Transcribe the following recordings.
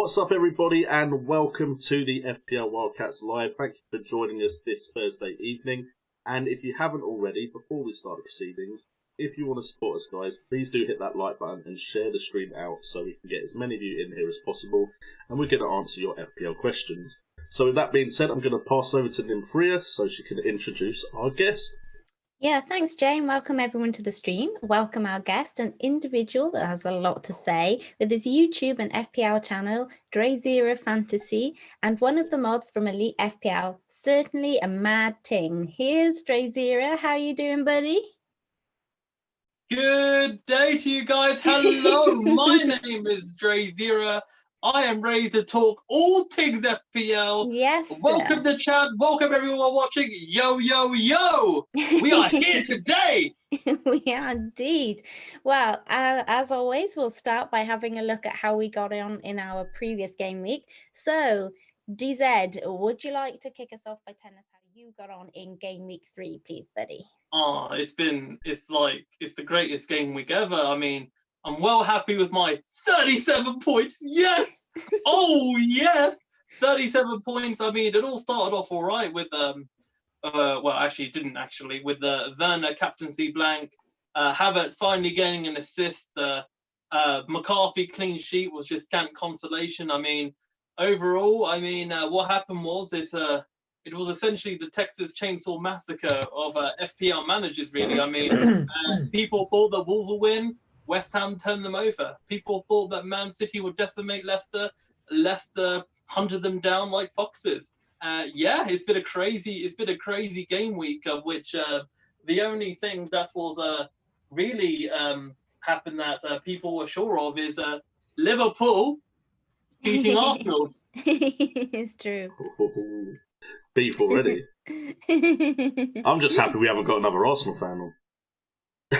What's up, everybody, and welcome to the FPL WildCats Live. Thank you for joining us this Thursday evening. And if you haven't already, before we start the proceedings, if you want to support us, guys, please do hit that like button and share the stream out so we can get as many of you in here as possible, and we're going to answer your FPL questions. So with that being said, I'm going to pass over to Nymphrya so she can introduce our guest. Yeah, thanks, Jane. Welcome everyone to the stream. Welcome our guest, an individual that has a lot to say with his YouTube and FPL channel, DrayZera Fantasy, and one of the mods from Elite FPL. Certainly a mad ting. Here's DrayZera. How you doing, buddy? Good day to you guys. Hello, my name is DrayZera. I am ready to talk all things FPL. Yes, Welcome to chat. Welcome everyone watching. Yo, yo, yo. We are here today. We are indeed. Well, as always, we'll start by having a look at how we got on in our previous game week. So, DZ, would you like to kick us off by telling us how you got on in game week 3, please, buddy? Oh, it's the greatest game week ever. I mean, I'm well happy with my 37 points. Yes. Oh, yes. 37 points. I mean, it all started off all right with well, actually, it didn't actually, with the Werner captaincy blank, Havertz finally getting an assist, McCarthy clean sheet was just scant consolation. I mean, overall, what happened was it was essentially the Texas Chainsaw Massacre of FPL managers, really. I mean, people thought that Wolves would win. West Ham turned them over. People thought that Man City would decimate Leicester. Leicester hunted them down like foxes. It's been a crazy game week, of which the only thing that was really happened that people were sure of is Liverpool beating Arsenal. It's true. Beef already. I'm just happy we haven't got another Arsenal fan on.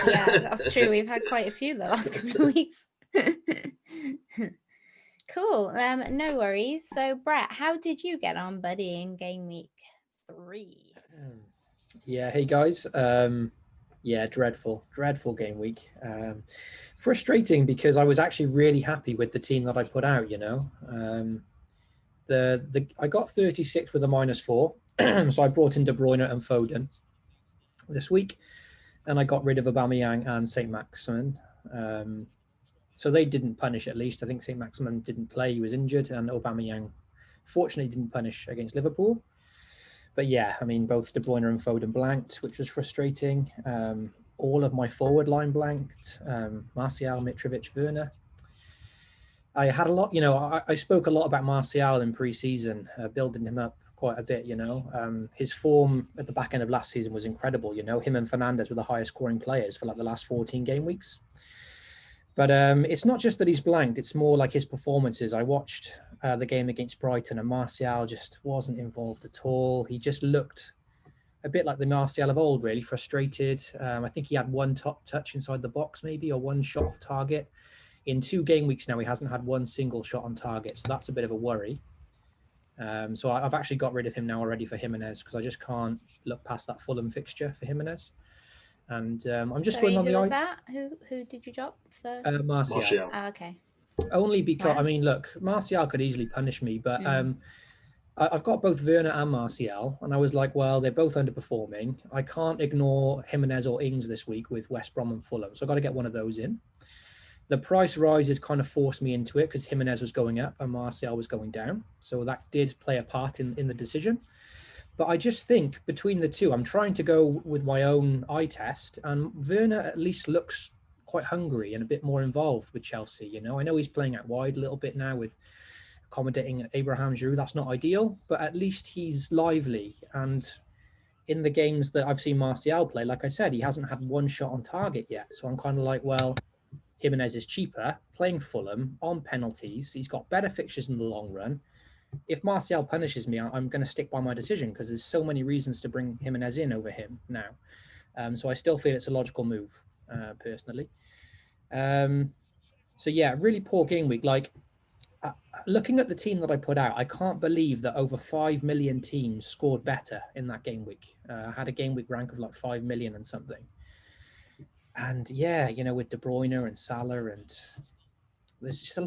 Yeah, that's true. We've had quite a few the last couple of weeks. Cool. No worries. So, Brett, how did you get on, buddy, in game week 3? Yeah, hey guys. Dreadful game week. Frustrating because I was actually really happy with the team that I put out. I got 36 with a -4, so I brought in De Bruyne and Foden this week, and I got rid of Aubameyang and Saint Maximin. So they didn't punish, at least. I think St. Maximin didn't play. He was injured, and Aubameyang fortunately didn't punish against Liverpool. But yeah, I mean, both De Bruyne and Foden blanked, which was frustrating. All of my forward line blanked. Martial, Mitrovic, Werner. I had a lot, I spoke a lot about Martial in pre-season, building him up quite a bit, His form at the back end of last season was incredible, Him and Fernandes were the highest scoring players for like the last 14 game weeks. But it's not just that he's blanked, it's more like his performances. I watched the game against Brighton, and Martial just wasn't involved at all. He just looked a bit like the Martial of old, really frustrated. I think he had one top touch inside the box maybe, or one shot off target. In 2 game weeks now, he hasn't had one single shot on target, so that's a bit of a worry. So I've actually got rid of him now already for Jimenez, because I just can't look past that Fulham fixture for Jimenez. And I'm just going on who the... was that? Who did you drop for? Martial. Oh, okay. Only because, wow. I mean, look, Martial could easily punish me, but I've got both Werner and Martial, and I was like, well, they're both underperforming. I can't ignore Jimenez or Ings this week with West Brom and Fulham, so I've got to get one of those in. The price rises kind of forced me into it because Jimenez was going up and Martial was going down, so that did play a part in the decision. But I just think between the two, I'm trying to go with my own eye test, and Werner at least looks quite hungry and a bit more involved with Chelsea. I know he's playing out wide a little bit now with accommodating Abraham Giroud. That's not ideal, but at least he's lively. And in the games that I've seen Martial play, like I said, he hasn't had one shot on target yet. So I'm kind of like, well, Jimenez is cheaper, playing Fulham on penalties. He's got better fixtures in the long run. If Martial punishes me, I'm going to stick by my decision because there's so many reasons to bring Jimenez in over him now. So I still feel it's a logical move, personally. So yeah, really poor game week. Like, looking at the team that I put out, I can't believe that over 5 million teams scored better in that game week. I had a game week rank of like 5 million and something. And yeah, with De Bruyne and Salah, and there's just a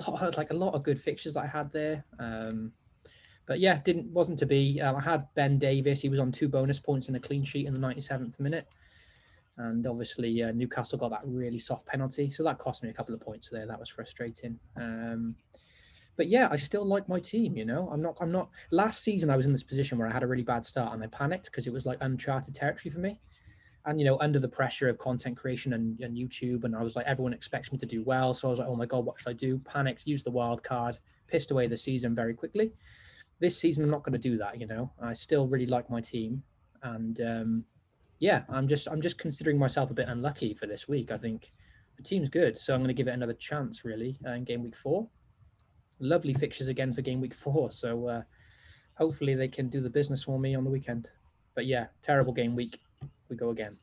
lot of good fixtures that I had there. But yeah, wasn't to be. I had Ben Davis. He was on 2 bonus points and a clean sheet in the 97th minute. And obviously Newcastle got that really soft penalty. So that cost me a couple of points there. That was frustrating. But yeah, I still like my team, I'm not. Last season, I was in this position where I had a really bad start and I panicked because it was like uncharted territory for me. And, you know, under the pressure of content creation and YouTube, and I was like, everyone expects me to do well. So I was like, oh my God, what should I do? Panicked, used the wild card, pissed away the season very quickly. This season, I'm not going to do that, you know. I still really like my team. And yeah, I'm just considering myself a bit unlucky for this week. I think the team's good. So I'm going to give it another chance, really, in game week 4. Lovely fixtures again for game week 4. So hopefully they can do the business for me on the weekend. But yeah, terrible game week. We go again.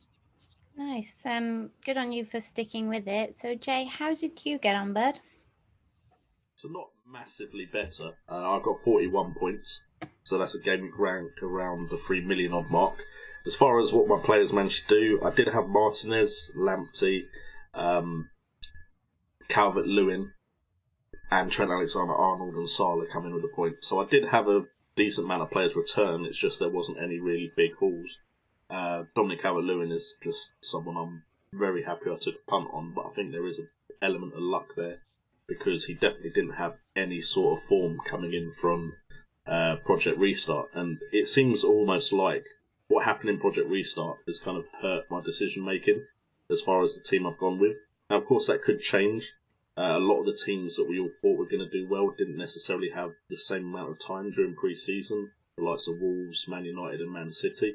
Nice. Good on you for sticking with it. So Jay, how did you get on, bud? So not massively better. I've got 41 points, so that's a game rank around the 3 million odd mark. As far as what my players managed to do, I did have Martinez, Lamptey, Calvert-Lewin, and Trent Alexander-Arnold and Salah come in with a point. So I did have a decent amount of players return. It's just there wasn't any really big hauls. Dominic Calvert-Lewin is just someone I'm very happy I took a punt on, but I think there is an element of luck there because he definitely didn't have any sort of form coming in from Project Restart, and it seems almost like what happened in Project Restart has kind of hurt my decision making as far as the team I've gone with. Now, of course, that could change. A lot of the teams that we all thought were going to do well didn't necessarily have the same amount of time during pre-season, the likes of Wolves, Man United and Man City.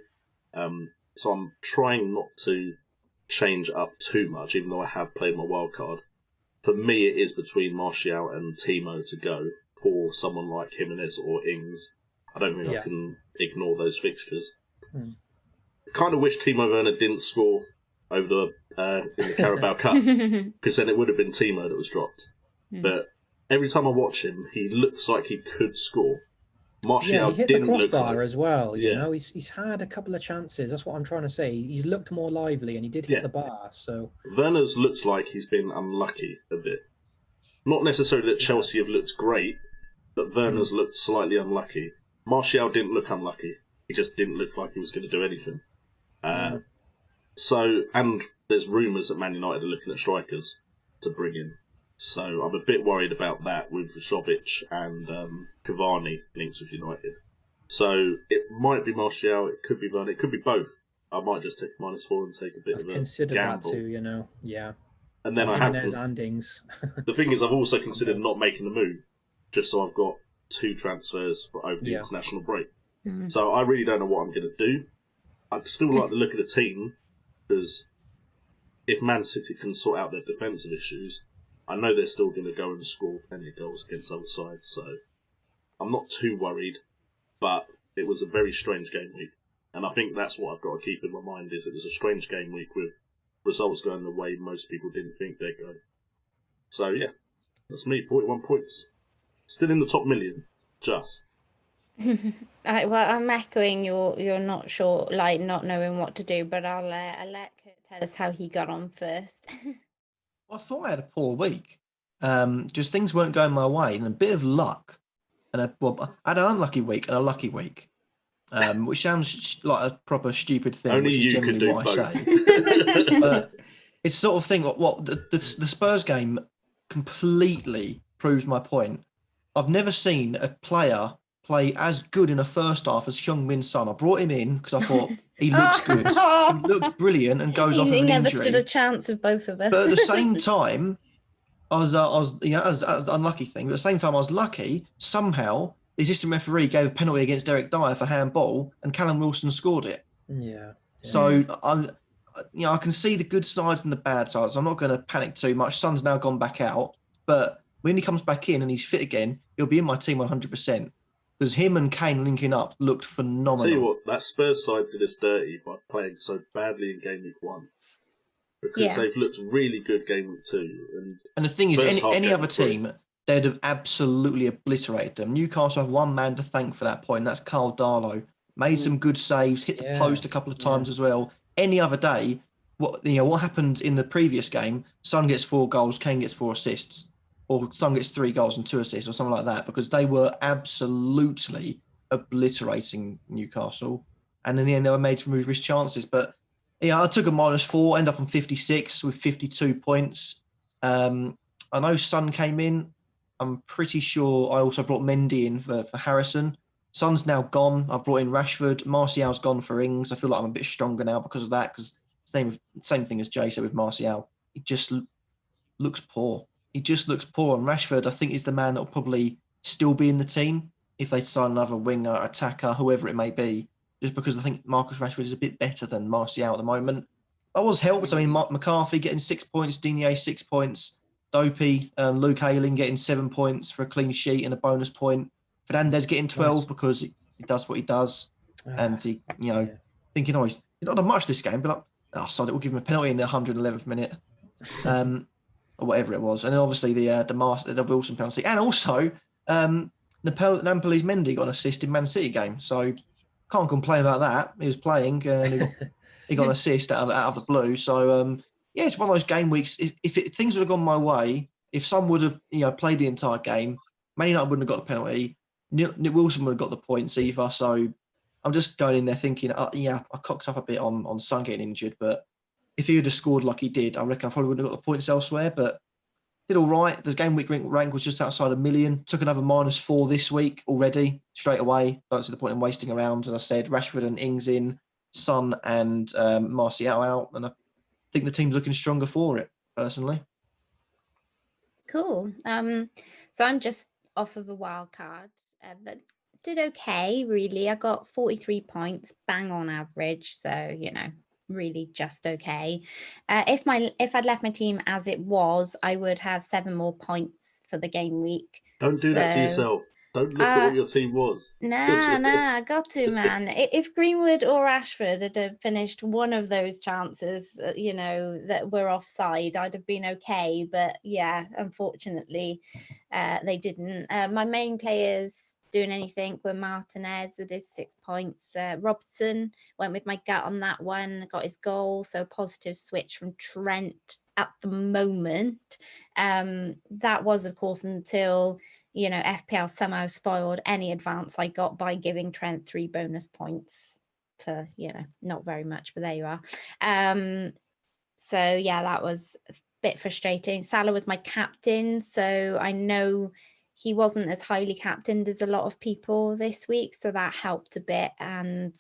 So I'm trying not to change up too much, even though I have played my wild card. For me, it is between Martial and Timo to go for someone like Jimenez or Ings. I don't think I can ignore those fixtures. I kind of wish Timo Werner didn't score over in the Carabao Cup, because then it would have been Timo that was dropped. But every time I watch him, he looks like he could score. Martial he hit didn't the crossbar look as well. You know, he's had a couple of chances. That's what I'm trying to say. He's looked more lively, and he did hit the bar. So Werner's looks like he's been unlucky a bit. Not necessarily that Chelsea have looked great, but Werner's looked slightly unlucky. Martial didn't look unlucky. He just didn't look like he was going to do anything. So, and there's rumours that Man United are looking at strikers to bring in. So I'm a bit worried about that with Jovic and Cavani linked with United. So it might be Martial, it could be Werner, it could be both. I might just take -4 and take a bit of a considered gamble. that too, you know. Yeah. And then I have Ings. The thing is, I've also considered not making the move, just so I've got 2 transfers for over the international break. So I really don't know what I'm going to do. I'd still like to look at the team, because if Man City can sort out their defensive issues, I know they're still going to go and score plenty of goals against other sides. So I'm not too worried, but it was a very strange game week. And I think that's what I've got to keep in my mind, is it was a strange game week with results going the way most people didn't think they'd go. So yeah, that's me, 41 points. Still in the top million, just. Well, I'm echoing you're not sure, like not knowing what to do, but I'll let Kurt tell us how he got on first. I thought I had a poor week. Just things weren't going my way, and a bit of luck. And I had an unlucky week and a lucky week, which sounds like a proper stupid thing. Only which is you generally could do what both. I say. But it's sort of thing. What the Spurs game completely proves my point. I've never seen a player play as good in a first half as Heung-min Son. I brought him in because I thought he looks good. He looks brilliant and goes off with an never injury. stood a chance with both of us. But at the same time, I was unlucky thing. But at the same time, I was lucky. Somehow, the assistant referee gave a penalty against Eric Dyer for handball, and Callum Wilson scored it. Yeah. So I can see the good sides and the bad sides. I'm not going to panic too much. Son's now gone back out, but when he comes back in and he's fit again, he'll be in my team 100%. Because him and Kane linking up looked phenomenal. I'll tell you what, that Spurs side did us dirty by playing so badly in Game Week 1. Because they've looked really good Game Week 2. And the thing is, any other team, they'd have absolutely obliterated them. Newcastle have one man to thank for that point. That's Carl Darlow. Made some good saves, hit the post a couple of times as well. Any other day, what happened in the previous game, Son gets 4 goals, Kane gets 4 assists. Or Son gets 3 goals and 2 assists or something like that, because they were absolutely obliterating Newcastle. And in the end, they were made to move his chances. But I took a -4, end up on 56 with 52 points. I know Son came in. I'm pretty sure I also brought Mendy in for Harrison. Son's now gone. I've brought in Rashford. Martial's gone for Ings. I feel like I'm a bit stronger now because of that, because Same thing as Jay said with Martial. He just looks poor. He just looks poor. And Rashford, I think, is the man that will probably still be in the team if they sign another winger, attacker, whoever it may be. Just because I think Marcus Rashford is a bit better than Martial at the moment. I was helped. I mean, McCarthy getting 6 points, Digne 6 points, Dopey, Luke Ayling getting 7 points for a clean sheet and a bonus point. Fernandez getting 12 because he does what he does. And he, thinking, he's not done much this game, but sod it, we'll give him a penalty in the 111th minute. Or whatever it was. And then obviously the Wilson penalty. And also, Nampali's Mendy got an assist in Man City game. So can't complain about that. He was playing and he got an assist out of the blue. So it's one of those game weeks. If things would have gone my way, if some would have played the entire game, Man United wouldn't have got the penalty. Nick Wilson would have got the points either. So I'm just going in there thinking, I cocked up a bit on Son getting injured, but if he would have scored like he did, I reckon I probably wouldn't have got the points elsewhere, but did all right. The game week rank was just outside a million. Took another -4 this week already, straight away. Don't see the point in wasting around. As I said, Rashford and Ings in, Son and Martial out, and I think the team's looking stronger for it, personally. Cool. So I'm just off of a wild card, but did okay, really. I got 43 points, bang on average. So, really just okay. If I'd left my team as it was, I would have 7 more points for the game week. Don't do that to yourself. Don't look at what your team was. Nah, I got to, man. If Greenwood or Rashford had finished one of those chances, that were offside, I'd have been okay. But yeah, unfortunately, they didn't. My main players doing anything were Martinez with his 6 points. Robson went with my gut on that one, got his goal. So positive switch from Trent at the moment. That was, of course, until FPL somehow spoiled any advance I got by giving Trent 3 bonus points for, not very much, but there you are. So yeah, that was a bit frustrating. Salah was my captain, so I know he wasn't as highly captained as a lot of people this week, so that helped a bit. And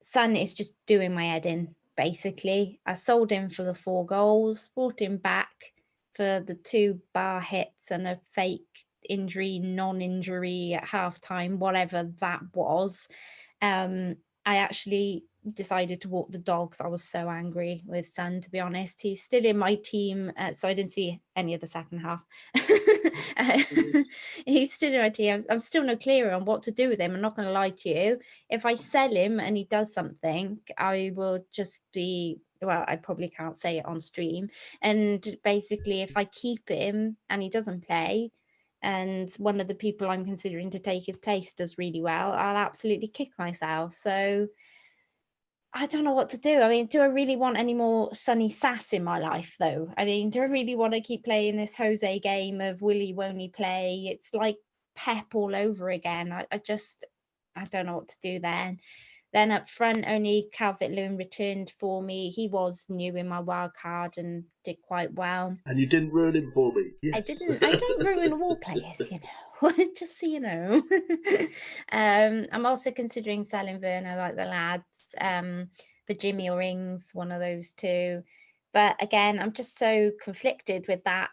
Son is just doing my head in, basically. I sold him for the 4 goals, brought him back for the 2 bar hits and a fake injury, non-injury at halftime, whatever that was. I actually decided to walk the dogs. I was so angry with Son, to be honest. He's still in my team, so I didn't see any of the second half. He's still in my team. I'm still no clearer on what to do with him. I'm not going to lie to you. If I sell him and he does something, I will just be, well, I probably can't say it on stream. And basically, if I keep him and he doesn't play, and one of the people I'm considering to take his place does really well, I'll absolutely kick myself. So I don't know what to do. I mean, do I really want any more Sonny sass in my life, though? I mean, do I really want to keep playing this Jose game of will he, won't he play? It's like Pep all over again. I don't know what to do then. Then up front, only Calvert-Lewin returned for me. He was new in my wild card and did quite well. And you didn't ruin him for me. Yes. I don't ruin all players, just so you know. I'm also considering selling Werner, like the lads, for Jimmy or Ings, one of those two. But again, I'm just so conflicted with that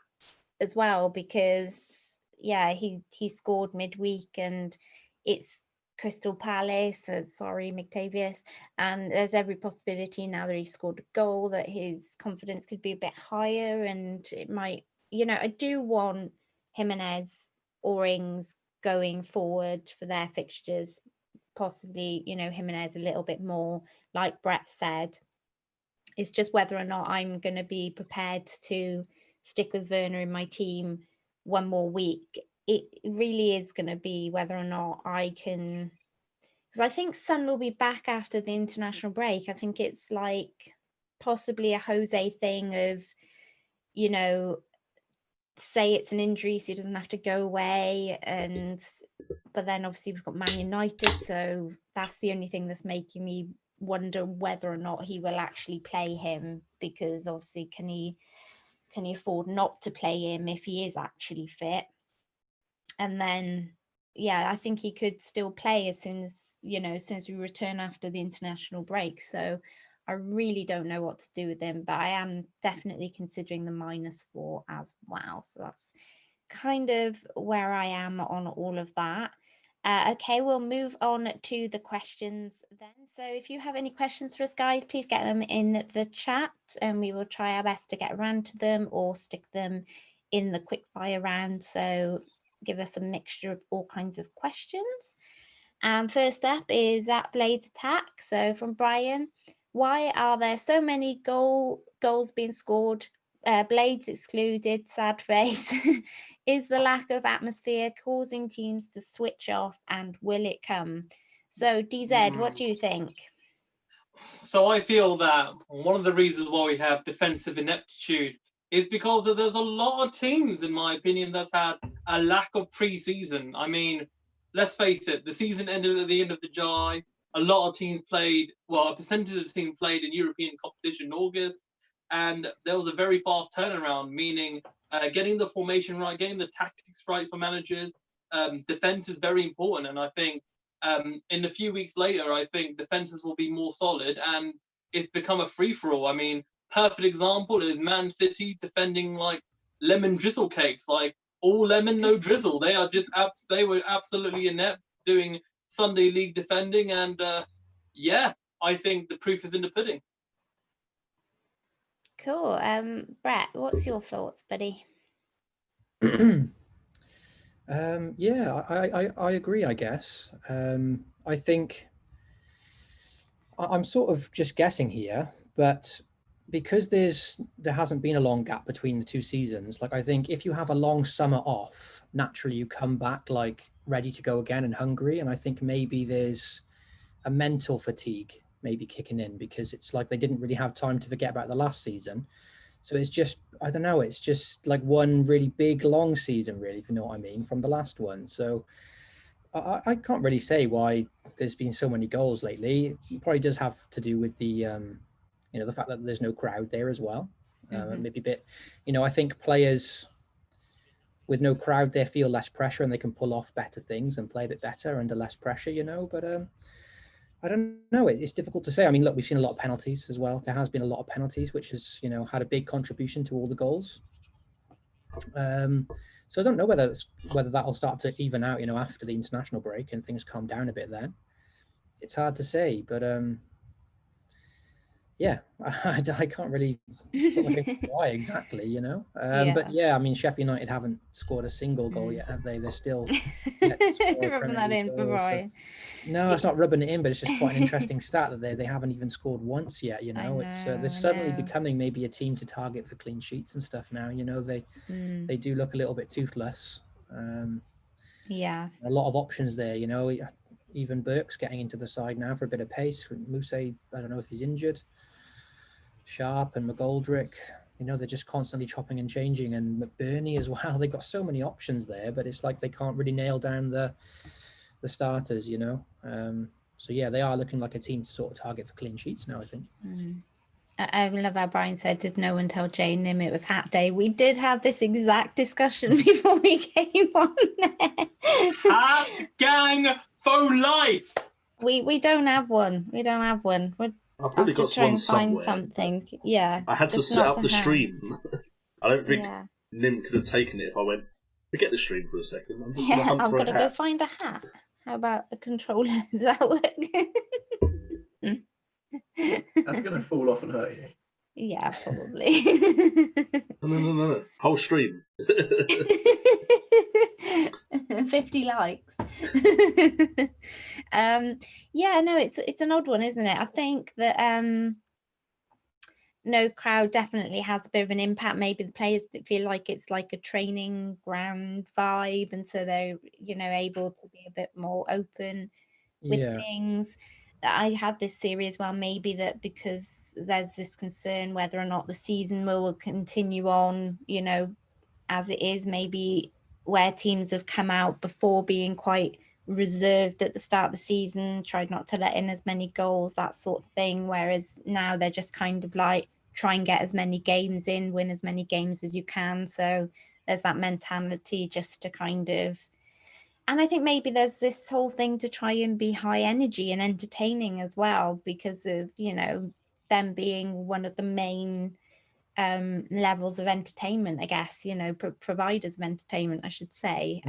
as well, because he scored midweek and it's Crystal Palace, sorry McTavius, and there's every possibility now that he scored a goal that his confidence could be a bit higher, and it might, I do want Jimenez or Ings going forward for their fixtures, possibly, Jimenez a little bit more, like Brett said. It's just whether or not I'm going to be prepared to stick with Werner in my team one more week. It really is going to be whether or not I can, because I think Son will be back after the international break. I think it's like possibly a Jose thing of, say it's an injury so he doesn't have to go away, but then obviously we've got Man United, so that's the only thing that's making me wonder whether or not he will actually play him, because obviously can he afford not to play him if he is actually fit? And then I think he could still play as soon as we return after the international break. So I really don't know what to do with him, but I am definitely considering the -4 as well. So that's kind of where I am on all of that. Okay, we'll move on to the questions then. So if you have any questions for us, guys, please get them in the chat and we will try our best to get around to them or stick them in the quickfire round. So give us a mixture of all kinds of questions. First up is at Blades Attack. So from Brian, why are there so many goals being scored? Blades excluded, sad face. Is the lack of atmosphere causing teams to switch off, and will it come? So DZ, what do you think? So I feel that one of the reasons why we have defensive ineptitude is because there's a lot of teams, in my opinion, that's had a lack of pre-season. I mean, let's face it, the season ended at the end of July. A lot of teams played, well, a percentage of the teams played in European competition in August, and there was a very fast turnaround, meaning getting the formation right, getting the tactics right for managers. Defense is very important, and I think in a few weeks later, I think defenses will be more solid, and it's become a free-for-all. I mean, perfect example is Man City defending like lemon drizzle cakes, like all lemon, no drizzle. They are just they were absolutely inept doing Sunday League defending, and yeah, I think the proof is in the pudding. Cool. Brett, what's your thoughts, buddy? Yeah, I agree, I guess. I think I'm sort of just guessing here, but because there hasn't been a long gap between the two seasons, like I think if you have a long summer off, naturally you come back like ready to go again and hungry. And I think maybe there's a mental fatigue maybe kicking in because it's like they didn't really have time to forget about the last season. So it's just, I don't know, it's just like one really big long season, really, if you know what I mean, from the last one. So I can't really say why there's been so many goals lately. It probably does have to do with the, the fact that there's no crowd there as well. Maybe a bit, I think players with no crowd there feel less pressure and they can pull off better things and play a bit better under less pressure, but I don't know. It's difficult to say. I mean, look, we've seen a lot of penalties as well. There has been a lot of penalties, which has, had a big contribution to all the goals. So I don't know whether that'll start to even out, after the international break and things calm down a bit then. It's hard to say, but yeah, I can't really put my finger on why exactly, But yeah, I mean, Sheffield United haven't scored a single goal yet, have they? They're still rubbing that in for Brian. No, it's not rubbing it in, but it's just quite an interesting stat that they haven't even scored once yet. They're suddenly becoming maybe a team to target for clean sheets and stuff now. They do look a little bit toothless. Yeah, a lot of options there. Even Burke's getting into the side now for a bit of pace. Mousse, I don't know if he's injured. Sharp and McGoldrick, they're just constantly chopping and changing, and McBurney as well. They've got so many options there, but it's like they can't really nail down the starters, So yeah, they are looking like a team to sort of target for clean sheets now, I think. I love how Brian said, did no one tell Jane Nim it was hat day? We did have this exact discussion before we came on there. Hat gang for life. We don't have one. We don't have one. I've probably got one somewhere. Something. Yeah. I had to set up the stream. I don't think Nim could have taken it if I went, forget the stream for a second. I'm just I've got to go find a hat. How about a controller? Does that work? That's going to fall off and hurt you. Yeah, probably. No. Whole stream. 50 likes. Yeah, no, it's an odd one, isn't it? I think that no crowd definitely has a bit of an impact. Maybe the players that feel like it's like a training ground vibe, and so they're able to be a bit more open with things. I had this theory as well, maybe that because there's this concern whether or not the season will continue on, as it is, maybe where teams have come out before being quite reserved at the start of the season, tried not to let in as many goals, that sort of thing, whereas now they're just kind of like try and get as many games in, win as many games as you can. So there's that mentality just to kind of, and I think maybe there's this whole thing to try and be high energy and entertaining as well, because of them being one of the main levels of entertainment, I guess, you know, providers of entertainment, I should say,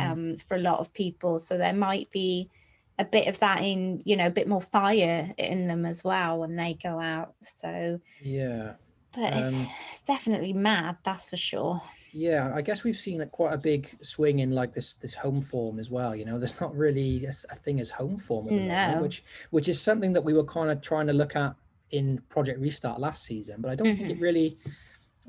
for a lot of people. So there might be a bit of that in, you know, a bit more fire in them as well when they go out. So yeah, but it's definitely mad, that's for sure. Yeah, I guess we've seen quite a big swing in like this home form as well. You know, there's not really a thing as home form at the moment, which is something that we were kind of trying to look at in Project Restart last season. But I don't think it really.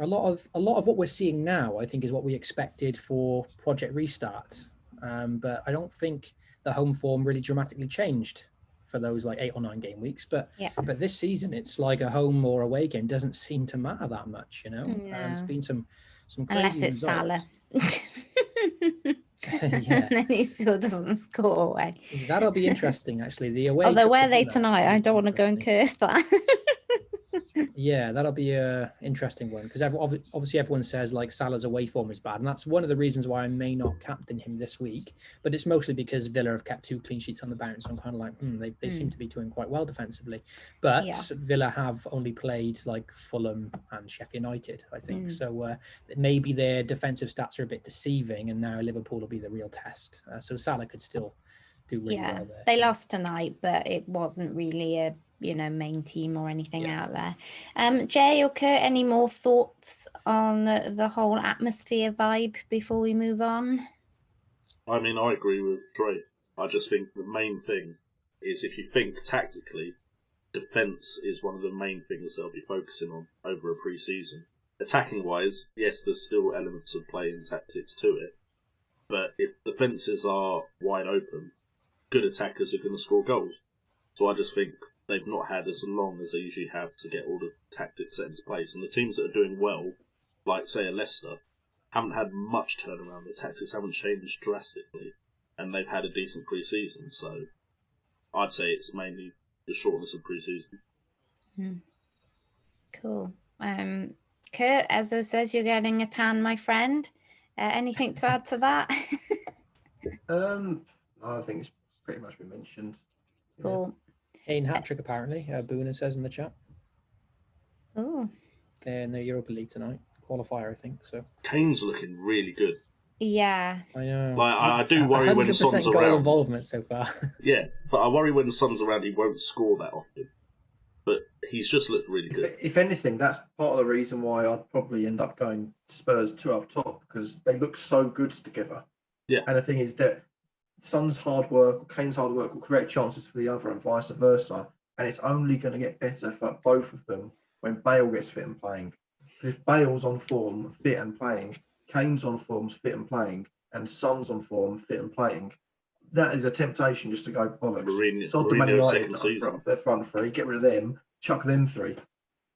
A lot of what we're seeing now, I think, is what we expected for Project Restart. But I don't think the home form really dramatically changed for those like 8 or 9 game weeks. But this season, it's like a home or away game doesn't seem to matter that much. You know, it's been some crazy unless it's results. Salah. And then he still doesn't score away. That'll be interesting, actually. The away. Although where are they tonight? I don't want to go and curse that. Yeah, that'll be a interesting one because obviously everyone says like Salah's away form is bad, and that's one of the reasons why I may not captain him this week. But it's mostly because Villa have kept 2 clean sheets on the bounce, so I'm kind of like, they seem to be doing quite well defensively. But Villa have only played like Fulham and Sheffield United, I think. So maybe their defensive stats are a bit deceiving, and now Liverpool will be the real test. So Salah could still do really well there. They lost tonight, but it wasn't really a main team or anything out there. Jay or Kurt, any more thoughts on the whole atmosphere vibe before we move on? I mean, I agree with Dre. I just think the main thing is, if you think tactically, defence is one of the main things they'll be focusing on over a pre-season. Attacking-wise, yes, there's still elements of play and tactics to it, but if defences are wide open, good attackers are going to score goals. So I just think they've not had as long as they usually have to get all the tactics set into place. And the teams that are doing well, like, say, a Leicester, haven't had much turnaround. The tactics haven't changed drastically, and they've had a decent pre-season. So I'd say it's mainly the shortness of pre-season. Cool. Kurt, as it says, you're getting a tan, my friend. Anything to add to that? I think it's pretty much been mentioned. Cool. Kane hat-trick, apparently, Boona says in the chat. Oh. They're in the Europa League tonight. Qualifier, I think. So Kane's looking really good. Yeah. I know. Like, I do worry when Son's goal around. Involvement so far. Yeah, but I worry when Son's around he won't score that often. But he's just looked really good. If anything, that's part of the reason why I'd probably end up going Spurs 2 up top, because they look so good together. Yeah. And the thing is that Son's hard work or Kane's hard work will create chances for the other and vice versa. And it's only going to get better for both of them when Bale gets fit and playing. Because if Bale's on form, fit and playing, Kane's on form, fit and playing, and Son's on form, fit and playing, that is a temptation just to go bollocks. Sod the Man United off their front 3, get rid of them, chuck them 3,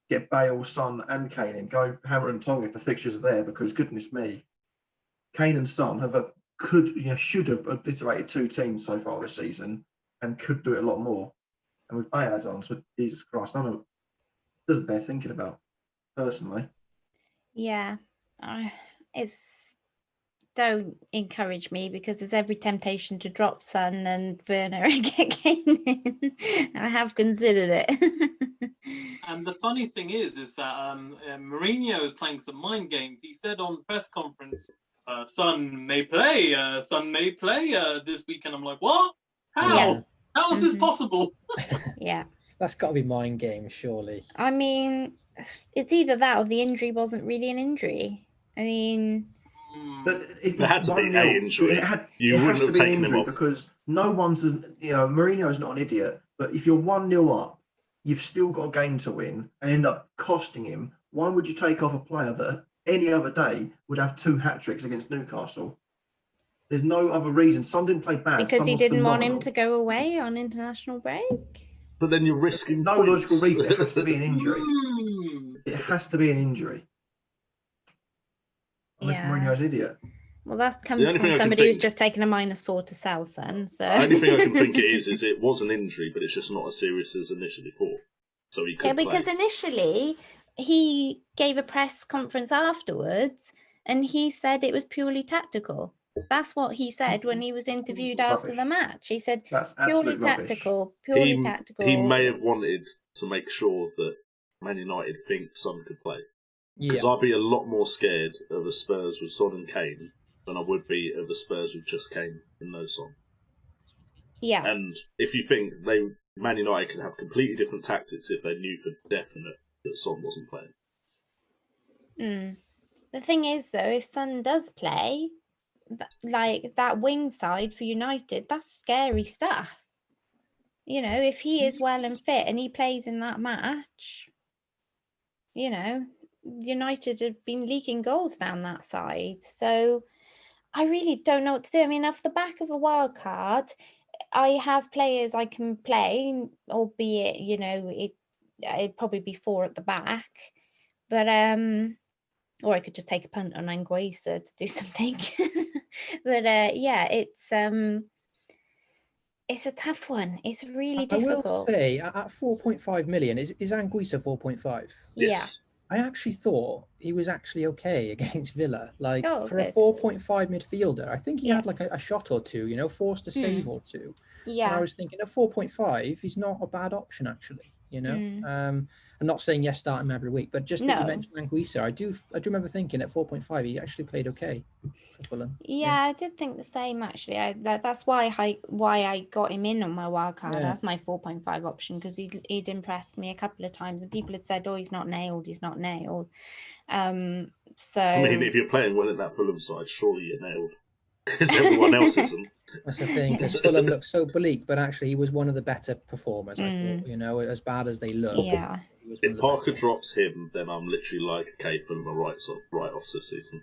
get Bale, Son, and Kane in, go hammer and tong if the fixtures are there, because goodness me, Kane and Son should have obliterated 2 teams so far this season and could do it a lot more. And with Bale on, so Jesus Christ, I know doesn't bear thinking about personally. Yeah, don't encourage me, because there's every temptation to drop Son and Werner and get Kane in. I have considered it. And the funny thing is that Mourinho is playing some mind games. He said on the press conference, Son may play this weekend. I'm like, what? How? Yeah. How is this possible? Yeah. That's got to be mind games, surely. I mean, it's either that or the injury wasn't really an injury. I mean... But there had to be an injury. You wouldn't have taken him off. Because no one's, Mourinho's not an idiot, but if you're 1-0 up, you've still got a game to win and end up costing him. Why would you take off a player that any other day would have 2 hat-tricks against Newcastle? There's no other reason. Son didn't play bad. Because he didn't want him to go away on international break? But then you're risking no points. Logical reason. It has to be an injury. It has to be an injury. Unless Mourinho's an idiot. Well, that comes from somebody who's just taken a -4 to sell, son. So the only thing I can think it is it was an injury, but it's just not as serious as initially thought. So he could because initially he gave a press conference afterwards and he said it was purely tactical. That's what he said when he was interviewed after the match. He said that's purely tactical, purely tactical. He may have wanted to make sure that Man United think Son could play. Yeah. Because I'd be a lot more scared of the Spurs with Son and Kane than I would be of the Spurs with just Kane and no Son. Yeah. And if you think Man United could have completely different tactics if they knew for definite that Son wasn't playing. The thing is, though, if Son does play, like that wing side for United, that's scary stuff. You know, if he is well and fit and he plays in that match, you know, United have been leaking goals down that side. So I really don't know what to do. I mean, off the back of a wild card, I have players I can play, albeit, you know, it'd probably be 4 at the back. But or I could just take a punt on Anguissa to do something. But yeah, it's a tough one. It's really difficult. I will say, at 4.5 million, is Anguissa 4.5? Yes. I actually thought he was actually okay against Villa. Like, for good. a 4.5 midfielder, I think he had like a shot or two, you know, forced a save or two. Yeah. And I was thinking, at 4.5, he's not a bad option, actually, you know. I'm not saying yes, start him every week, but just that you mentioned Anguissa, I do remember thinking at 4.5, he actually played okay for Fulham. Yeah, I did think the same, actually. That's why I got him in on my wild card. That's my 4.5 option, because he'd impressed me a couple of times, and people had said, "Oh, he's not nailed. He's not nailed." So I mean, if you're playing well in that Fulham side, surely you're nailed, because everyone else isn't. That's the thing, because Fulham looked so bleak, but actually he was one of the better performers. I thought, you know, as bad as they look. Yeah. If Parker drops him, then I'm literally like, okay, Fulham are right off this season.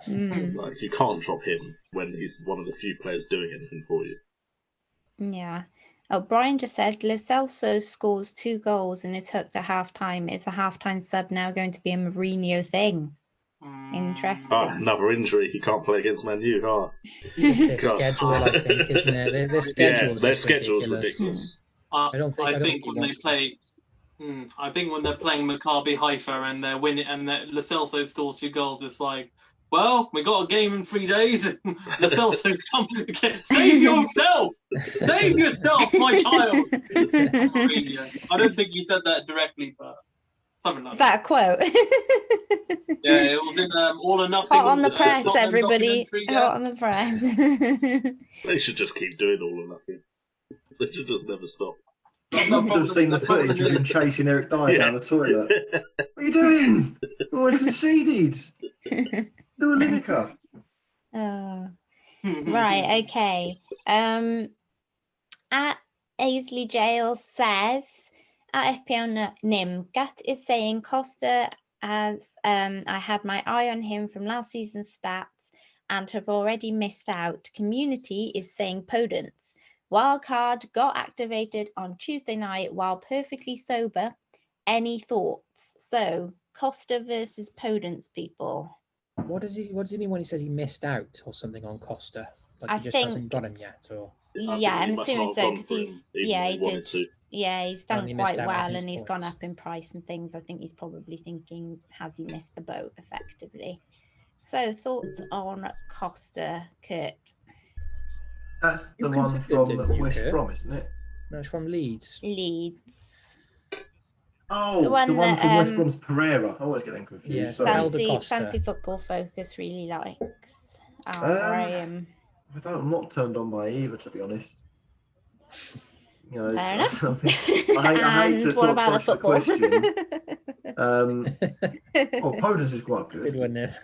Like, you can't drop him when he's one of the few players doing anything for you. Yeah. Oh, Brian just said Lo Celso scores 2 goals and is hooked at half-time. Is the half-time sub now going to be a Mourinho thing? Interesting. Another injury. He can't play against Man U. Just their schedule, I think, isn't it? Their schedule's ridiculous. I think when they're playing Maccabi Haifa and they're winning, and Lo Celso scores 2 goals, it's like, well, we got a game in 3 days. And Lo Celso, save yourself! Save yourself, my child! I don't think he said that directly, but something like that. Is that a quote? Yeah, it was in All or Nothing. Hot on the press, everybody. Hot on the press. They should just keep doing All or Nothing. They should just never stop. You should have seen the footage of him chasing Eric Dyer down the toilet. What are you doing? Oh, he's conceded. Do a Lineker. Right, okay. At Aisley Jail says, at FPL Nim, Gut is saying Costa, as I had my eye on him from last season's stats and have already missed out. Community is saying Podence. Wildcard got activated on Tuesday night while perfectly sober. Any thoughts? So, Costa versus Podence, people. What does he mean when he says he missed out or something on Costa? Like I he just think hasn't got him yet, or I'm assuming so, because he's he's done he quite missed out well on his and he's gone points. up in price and things. I think he's probably thinking, has he missed the boat effectively? So, thoughts on Costa, Kurt? That's the You one considered, didn't from you, West Kurt? Brom, isn't it? No, it's from Leeds. Leeds. Oh, The one that, from West Brom's Pereira. I always get them confused. Yeah, Sorry. Elder Costa. Fancy Football Focus really likes. I'm not turned on by either, to be honest. You know, Fair enough. I hate to And sort what of about the dodge the football? question. Podence is quite Good good. one there.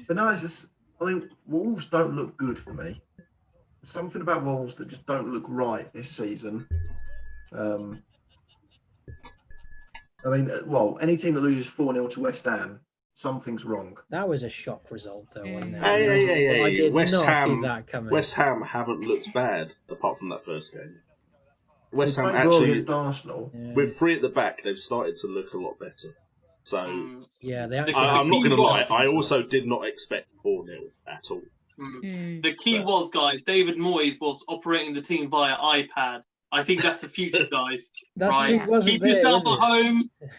But no, it's just, I mean, Wolves don't look good for me. There's something about Wolves that just don't look right this season. I mean, well, any team that loses 4-0 to West Ham, something's wrong. That was a shock result, though, wasn't it? Hey. I did West not Ham, see that coming. West Ham haven't looked bad apart from that first game. West They Ham played well actually, against Arsenal. Yeah. with 3 at the back, they've started to look a lot better. So Yeah, they actually. I'm not going to lie, I also did not expect 4-0 at all. The key was, guys, David Moyes was operating the team via iPad. I think that's the future, guys. That's right? true. Wasn't Keep there, yourself was at it?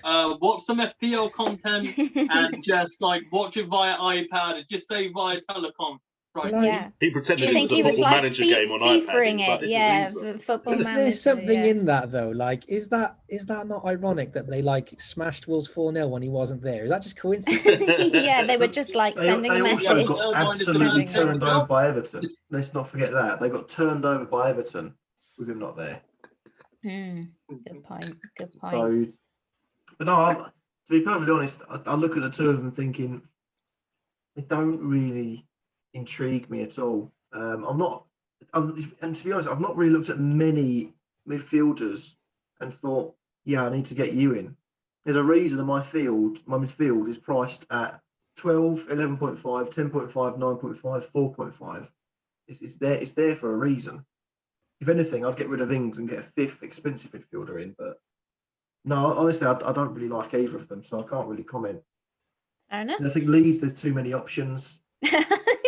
home, watch some FPL content, and just like watch it via iPad and just say via telecom. Right. Yeah. He Do pretended you it think was a he was football like manager game on iPad. He FIFAing was like, it? this Yeah, is easy. football Is manager. there something yeah. in that though? Like, is that not ironic that they like smashed Wolves 4-0 when he wasn't there? Is that just coincidence? Yeah, they were just like sending a They also message. got Irvine is the absolutely man taking turned the over job. by Everton. Let's not forget that. They got turned over by Everton with him not there. Good point. Good point. So, but no, to be perfectly honest, I look at the two of them thinking they don't really intrigue me at all. And to be honest, I've not really looked at many midfielders and thought, yeah, I need to get you in. There's a reason that my midfield is priced at 12, 11.5, 10.5, 9.5, 4.5. It's there for a reason. If anything, I'd get rid of Ings and get a fifth expensive midfielder in. But no, honestly, I don't really like either of them, so I can't really comment. Fair enough. And I think Leeds, there's too many options.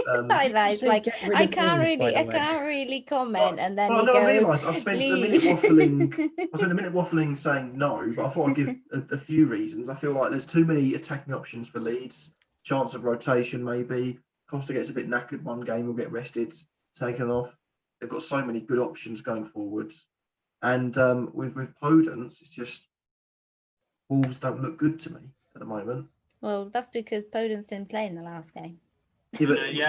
Like that. It's say like get rid I of can't Ings, by really, the I way. can't really comment, and then Well, he no, I goes. realise I've spent a minute "Leeds." waffling. I spent a minute waffling saying no, but I thought I'd give a few reasons. I feel like there's too many attacking options for Leeds. Chance of rotation, maybe. Costa gets a bit knackered one game, will get rested, taken off. They've got so many good options going forwards. And with Podence, it's just Wolves don't look good to me at the moment. Well, that's because Podence didn't play in the last game. Yeah,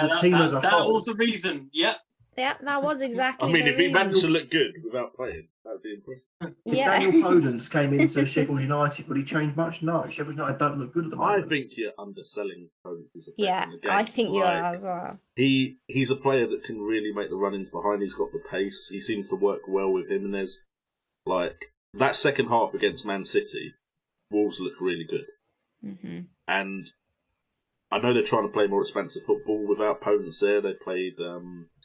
but the team as a that whole. was the reason. Yep. Yeah, that was exactly. I mean, the if he reason. managed to look good without playing, that would be impressive. If Yeah. Daniel Podence came into Sheffield United, would he change much? No, Sheffield United don't look good at the I moment. think you're underselling Podence's effect Yeah, in the game. I think you Like, are as well. He's a player that can really make the run-ins behind. He's got the pace. He seems to work well with him. And there's like that second half against Man City, Wolves looked really good. Mm-hmm. And I know they're trying to play more expansive football without Podence there. They played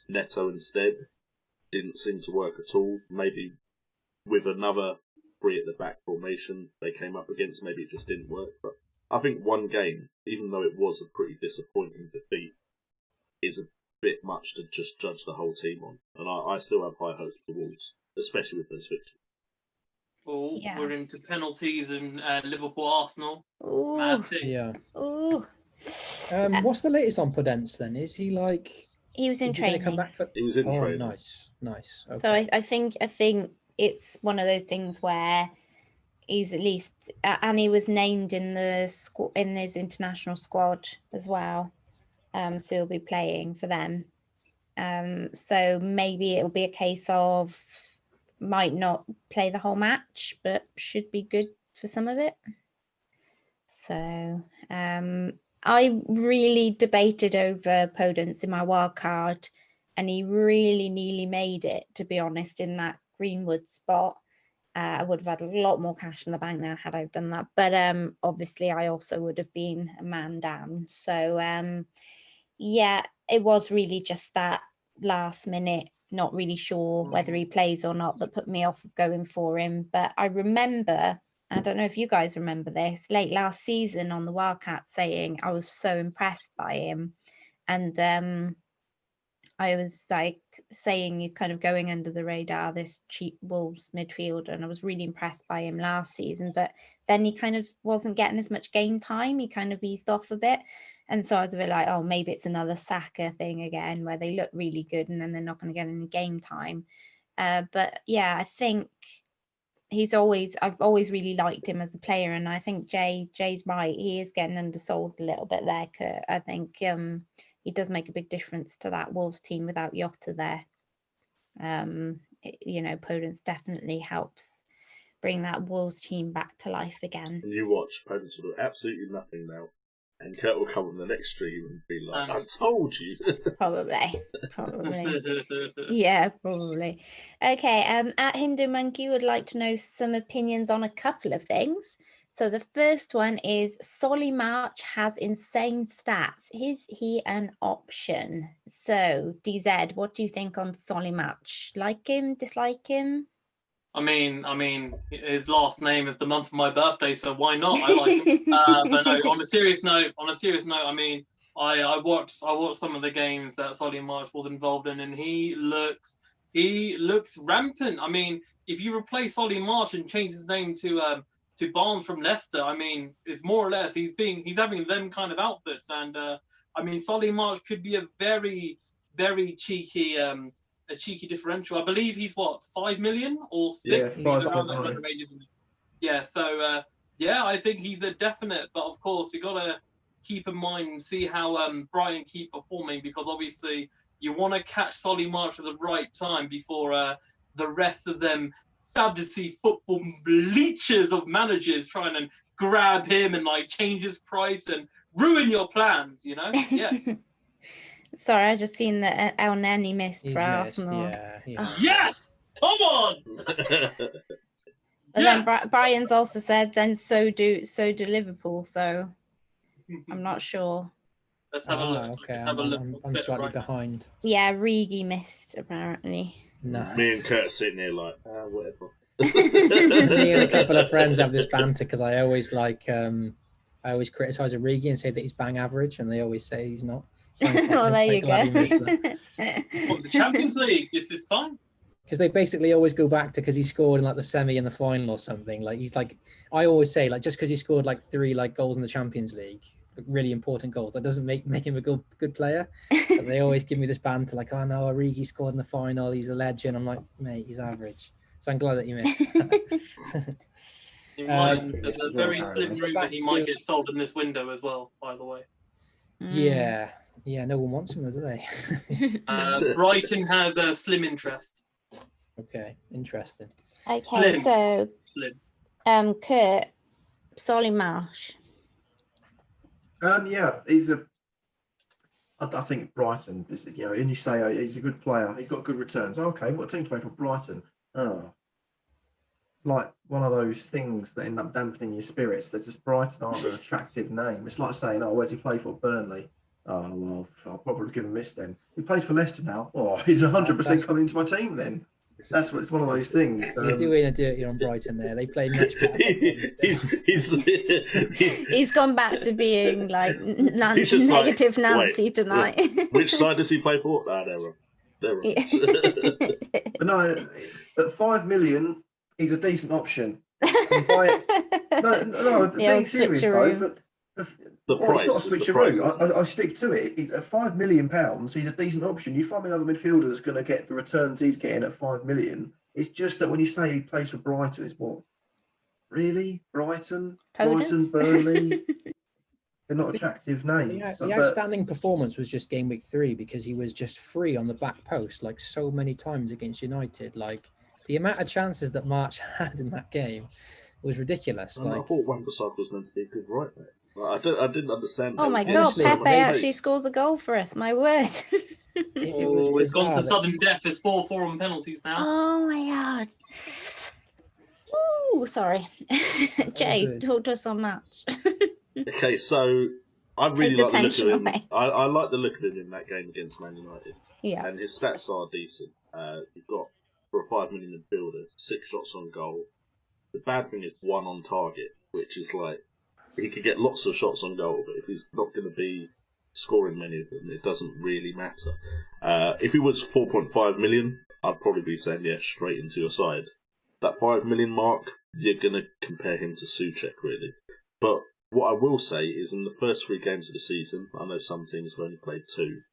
Neto instead. Didn't seem to work at all. Maybe with another three at the back formation they came up against, maybe it just didn't work. But I think one game, even though it was a pretty disappointing defeat, is a bit much to just judge the whole team on. And I still have high hopes for Wolves, especially with those fixtures. Oh, Yeah. we're into penalties and Liverpool Arsenal. Ooh, Mad ticks. Yeah. ooh. What's the latest on Podence then? Is he like? He was in Is he going to come training. back for? He was in Oh, training. nice. Okay. So I think it's one of those things where he's at least, and he was named in in his international squad as well. So he'll be playing for them. So maybe it'll be a case of might not play the whole match, but should be good for some of it. So I really debated over Podence in my wild card, and he really nearly made it, to be honest, in that Greenwood spot. I would have had a lot more cash in the bank now had I done that. But obviously I also would have been a man down. So yeah, it was really just that last minute, not really sure whether he plays or not, that put me off of going for him. But I remember, I don't know if you guys remember this, late last season on the Wildcats saying I was so impressed by him. And I was like saying he's kind of going under the radar, this cheap Wolves midfielder, and I was really impressed by him last season. But then he kind of wasn't getting as much game time. He kind of eased off a bit. And so I was a bit like, oh, maybe it's another Saka thing again, where they look really good and then they're not going to get any game time. But yeah, I think I've always really liked him as a player. And I think Jay's right. He is getting undersold a little bit there, Kurt. I think he does make a big difference to that Wolves team without Jota there. Podence definitely helps bring that Wolves team back to life again. And you watch, Podence will do absolutely nothing now. And Kurt will come on the next stream and be like, I told you. Probably. Yeah, probably. Okay, at Hindu Monkey would like to know some opinions on a couple of things. So the first one is Solly March has insane stats. Is he an option? So DZ, what do you think on Solly March? Like him, dislike him? I mean, his last name is the month of my birthday, so why not? I like him. But no, on a serious note, I mean, I watched some of the games that Solly March was involved in, and he looks rampant. I mean, if you replace Solly March and change his name to Barnes from Leicester, I mean, it's more or less he's having them kind of outputs, and I mean, Solly March could be a very, very cheeky, a cheeky differential. I believe he's what, 5 million or 6? Yeah, He's 5 around that million. kind of range, isn't he? Yeah. So yeah, I think he's a definite. But of course, you gotta keep in mind and see how Brighton keep performing, because obviously you want to catch Solly March at the right time before the rest of them fantasy football bleachers of managers trying to grab him and like change his price and ruin your plans, you know? Yeah. Sorry, I just seen that El Neni missed He's for missed, Arsenal. yeah. Oh. Yes! Come on! But then Brian's also said then so do Liverpool, so I'm not sure. Let's have a look. Okay, Have a look. I'm slightly behind. Yeah, Rigi missed apparently. Nice. Me and Kurt sitting here like, whatever. Me and a couple of friends have this banter because I always criticize Origi and say that he's bang average, and they always say he's not. So Well, there you go. What, the Champions League? This is fine. Because they basically always go back to because he scored in like the semi and the final or something. Like he's like, I always say like just because he scored like 3 like goals in the Champions League, really important goals, that doesn't make him a good player. But they always give me this banter like, oh no, Origi scored in the final, he's a legend. I'm like, mate, he's average. So I'm glad that you missed. There's a very slim rumour he might get sold in this window as well, by the way. Yeah, no one wants him, do they? Brighton has a slim interest. Okay, interesting. Okay, so Kurt, Solly Marsh. Yeah, he's a. I think Brighton is, you know, and you say he's a good player. He's got good returns. Okay, what team to play for Brighton? Oh, like one of those things that end up dampening your spirits. That just Brighton aren't an attractive name. It's like saying, "Oh, where's he play for? Burnley." Oh well, I'll probably give him this then. He plays for Leicester now. Oh, he's 100% coming into my team then. That's what it's one of those things. He's doing a dirty on Brighton there. They play much better. He's gone back to being like negative like, Nancy tonight. Which side does he play for? There. But no, at 5 million, he's a decent option. No, being serious though. It's not a switcheroo. I stick to it. He's at £5 million. He's a decent option. You find me another midfielder that's going to get the returns he's getting at 5 million. It's just that when you say he plays for Brighton, it's what? Really? Brighton, Burnley. They're not attractive names. The outstanding performance was just game week 3 because he was just free on the back post like so many times against United. Like the amount of chances that March had in that game was ridiculous. I thought Wan-Bissaka was meant to be a good right back. I didn't understand. Oh my God, Pepe actually scores a goal for us. My word. It's gone to sudden death. It's 4-4 on penalties now. Oh my God. Ooh, sorry. Jay, talk to us on March. Okay, so I really like the look of him. I like the look of him in that game against Man United. Yeah. And his stats are decent. You've got, for a 5 million midfielder, 6 shots on goal. The bad thing is 1 on target, which is like, he could get lots of shots on goal, but if he's not going to be scoring many of them, it doesn't really matter. If he was 4.5 million, I'd probably be saying, yeah, straight into your side. That 5 million mark, you're going to compare him to Souček, really. But what I will say is in the first 3 games of the season, I know some teams have only played 2,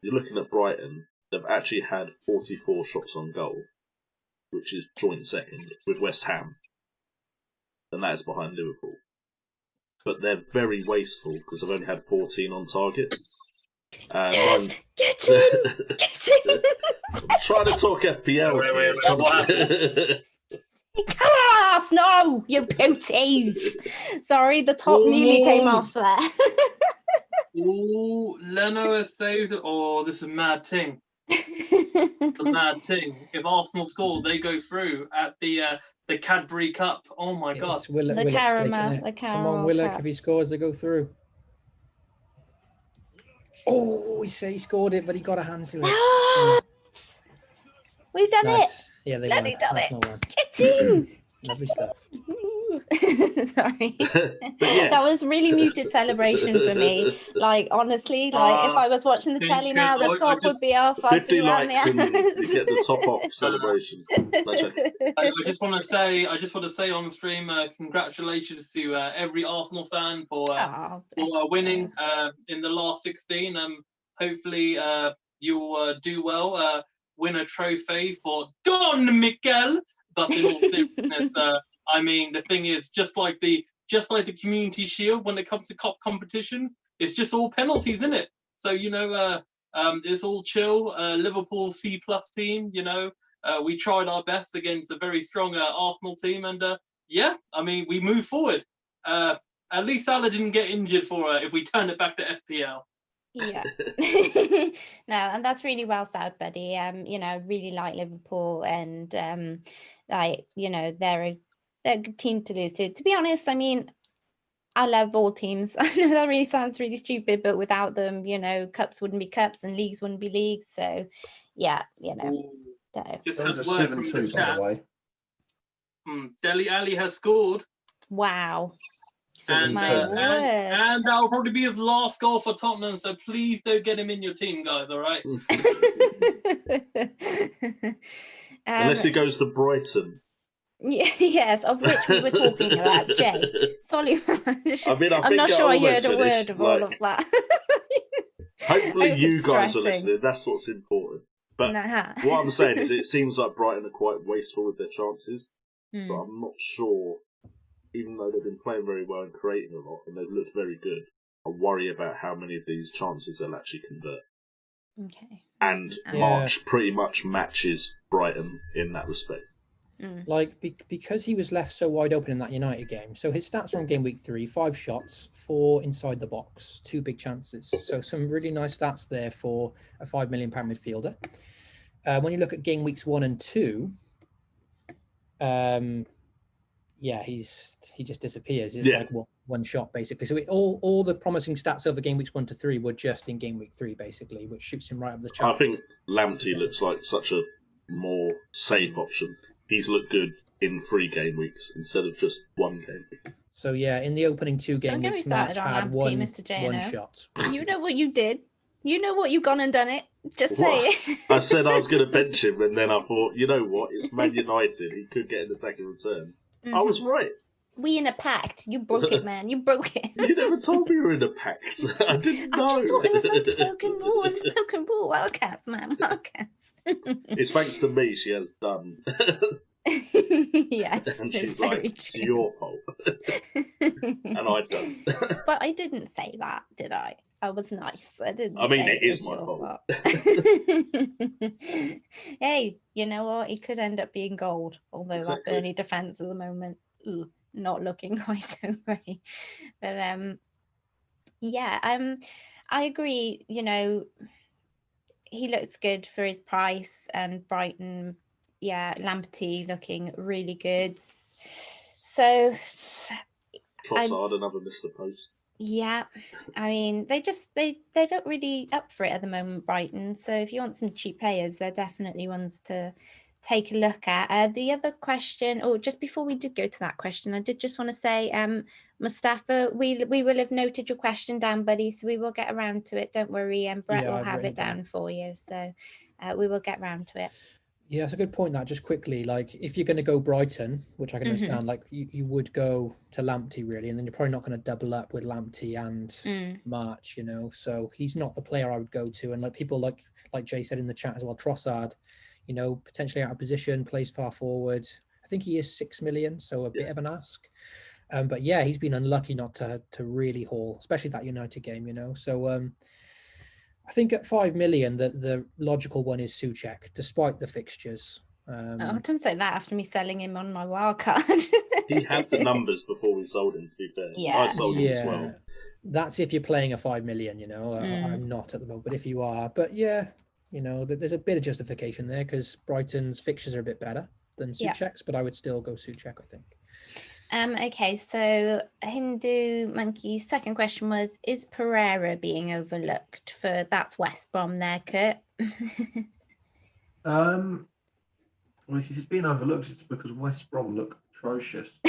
you're looking at Brighton, they've actually had 44 shots on goal, which is joint second with West Ham. And that is behind Liverpool. But they're very wasteful because they've only had 14 on target. Yes! Get in! Get in! I'm trying to talk FPL. Cars! No, you beauties! Sorry, the top nearly came off there. Ooh, Leno has saved it. Oh, this is a mad thing. A mad thing. If Arsenal score, they go through at the Cadbury Cup. Oh my God. The caramel. Come on, Willock. Cup. If he scores, they go through. Oh, he scored it, but he got a hand to it. We've done it. Yeah, they've done it. Get in. Lovely stuff. Sorry. Yeah. That was really muted celebration for me. Like, honestly, like if I was watching the telly now, the top would be off. 50 likes and you get the top off celebration. I just want to say on the stream, congratulations to every Arsenal fan for winning in the last 16. Hopefully you'll do well, win a trophy for Don Miguel. But in all seriousness, I mean, the thing is, just like the Community Shield, when it comes to cup competitions, it's just all penalties, isn't it? So it's all chill. Liverpool C+ team, we tried our best against a very strong Arsenal team, and I mean, we moved forward. At least Salah didn't get injured for if we turn it back to FPL. Yeah. No, and that's really well said, buddy. Really like Liverpool, and they're a good team to lose to. To be honest, I mean, I love all teams. I know that really sounds really stupid, but without them, cups wouldn't be cups and leagues wouldn't be leagues. So yeah, So just There was had a word from 7-2, the by chat. the way. Dele Alli has scored. wow. 7-2. And that will probably be his last goal for Tottenham, so please don't get him in your team, guys, all right? Unless he goes to Brighton. Yes, of which we were talking about, Jay. Sorry, I'm not sure I heard a word of all of that. Hopefully you guys are listening, that's what's important. But what I'm saying is it seems like Brighton are quite wasteful with their chances, but I'm not sure. Even though they've been playing very well and creating a lot, and they've looked very good, I worry about how many of these chances they'll actually convert. Okay. And March pretty much matches Brighton in that respect. Like, because he was left so wide open in that United game. So his stats from game week 3, 5 shots, 4 inside the box, 2 big chances. So some really nice stats there for a £5 million midfielder. When you look at game weeks 1 and 2, he just disappears. It's like one shot basically. So all the promising stats over game weeks 1 to 3 were just in game week 3 basically, which shoots him right up the chart. I think Lamptey looks like such a more safe option. He's looked good in 3 game weeks instead of just 1 game week. So in the opening 2 game weeks, March had one shot. You know what you did. You know what you've gone and done it. Just say it. I said I was going to bench him, and then I thought, you know what? It's Man United. He could get an attacking return. I was right. We in a pact. You broke it, man. You broke it. You never told me we were in a pact. I didn't know. I just thought it was unspoken rule. Unspoken rule. Wildcats, man. Wildcats. It's thanks to me she has done. Yes. And she's like, it's your fault. And I don't. But I didn't say that, did I? I was nice. I didn't. I mean, say it is my fault. Hey, you know what? It could end up being gold. Although Exactly. that Burnley defence at the moment, not looking quite so great. But I agree. He looks good for his price, and Brighton, Lamptey looking really good. So Trossard, another Mr. Post. Yeah, I mean, they don't really up for it at the moment, Brighton. So if you want some cheap players, they're definitely ones to take a look at. The other question, just before we did go to that question, I did just want to say, Mustafa, we will have noted your question down, buddy, so we will get around to it. Don't worry, and Brett will have it down for you. So we will get around to it. Yeah, it's a good point. That just quickly, like if you're going to go Brighton, which I can understand, like you would go to Lamptey really, and then you're probably not going to double up with Lamptey and March, So he's not the player I would go to. And like people like Jay said in the chat as well, Trossard, potentially out of position, plays far forward. I think he is 6 million, so a bit of an ask. But he's been unlucky not to really haul, especially that United game, So I think at 5 million, the logical one is Souček, despite the fixtures. Don't say that after me selling him on my wild card. He had the numbers before we sold him, to be fair. Yeah. I sold him as well. That's if you're playing a 5 million, I'm not at the moment, but if you are. But there's a bit of justification there because Brighton's fixtures are a bit better than Souček's, but I would still go Souček, I think. Okay, so Hindu Monkey's second question was, is Pereira being overlooked for that's West Brom there, Kurt? Well, if he's been overlooked, it's because West Brom look atrocious.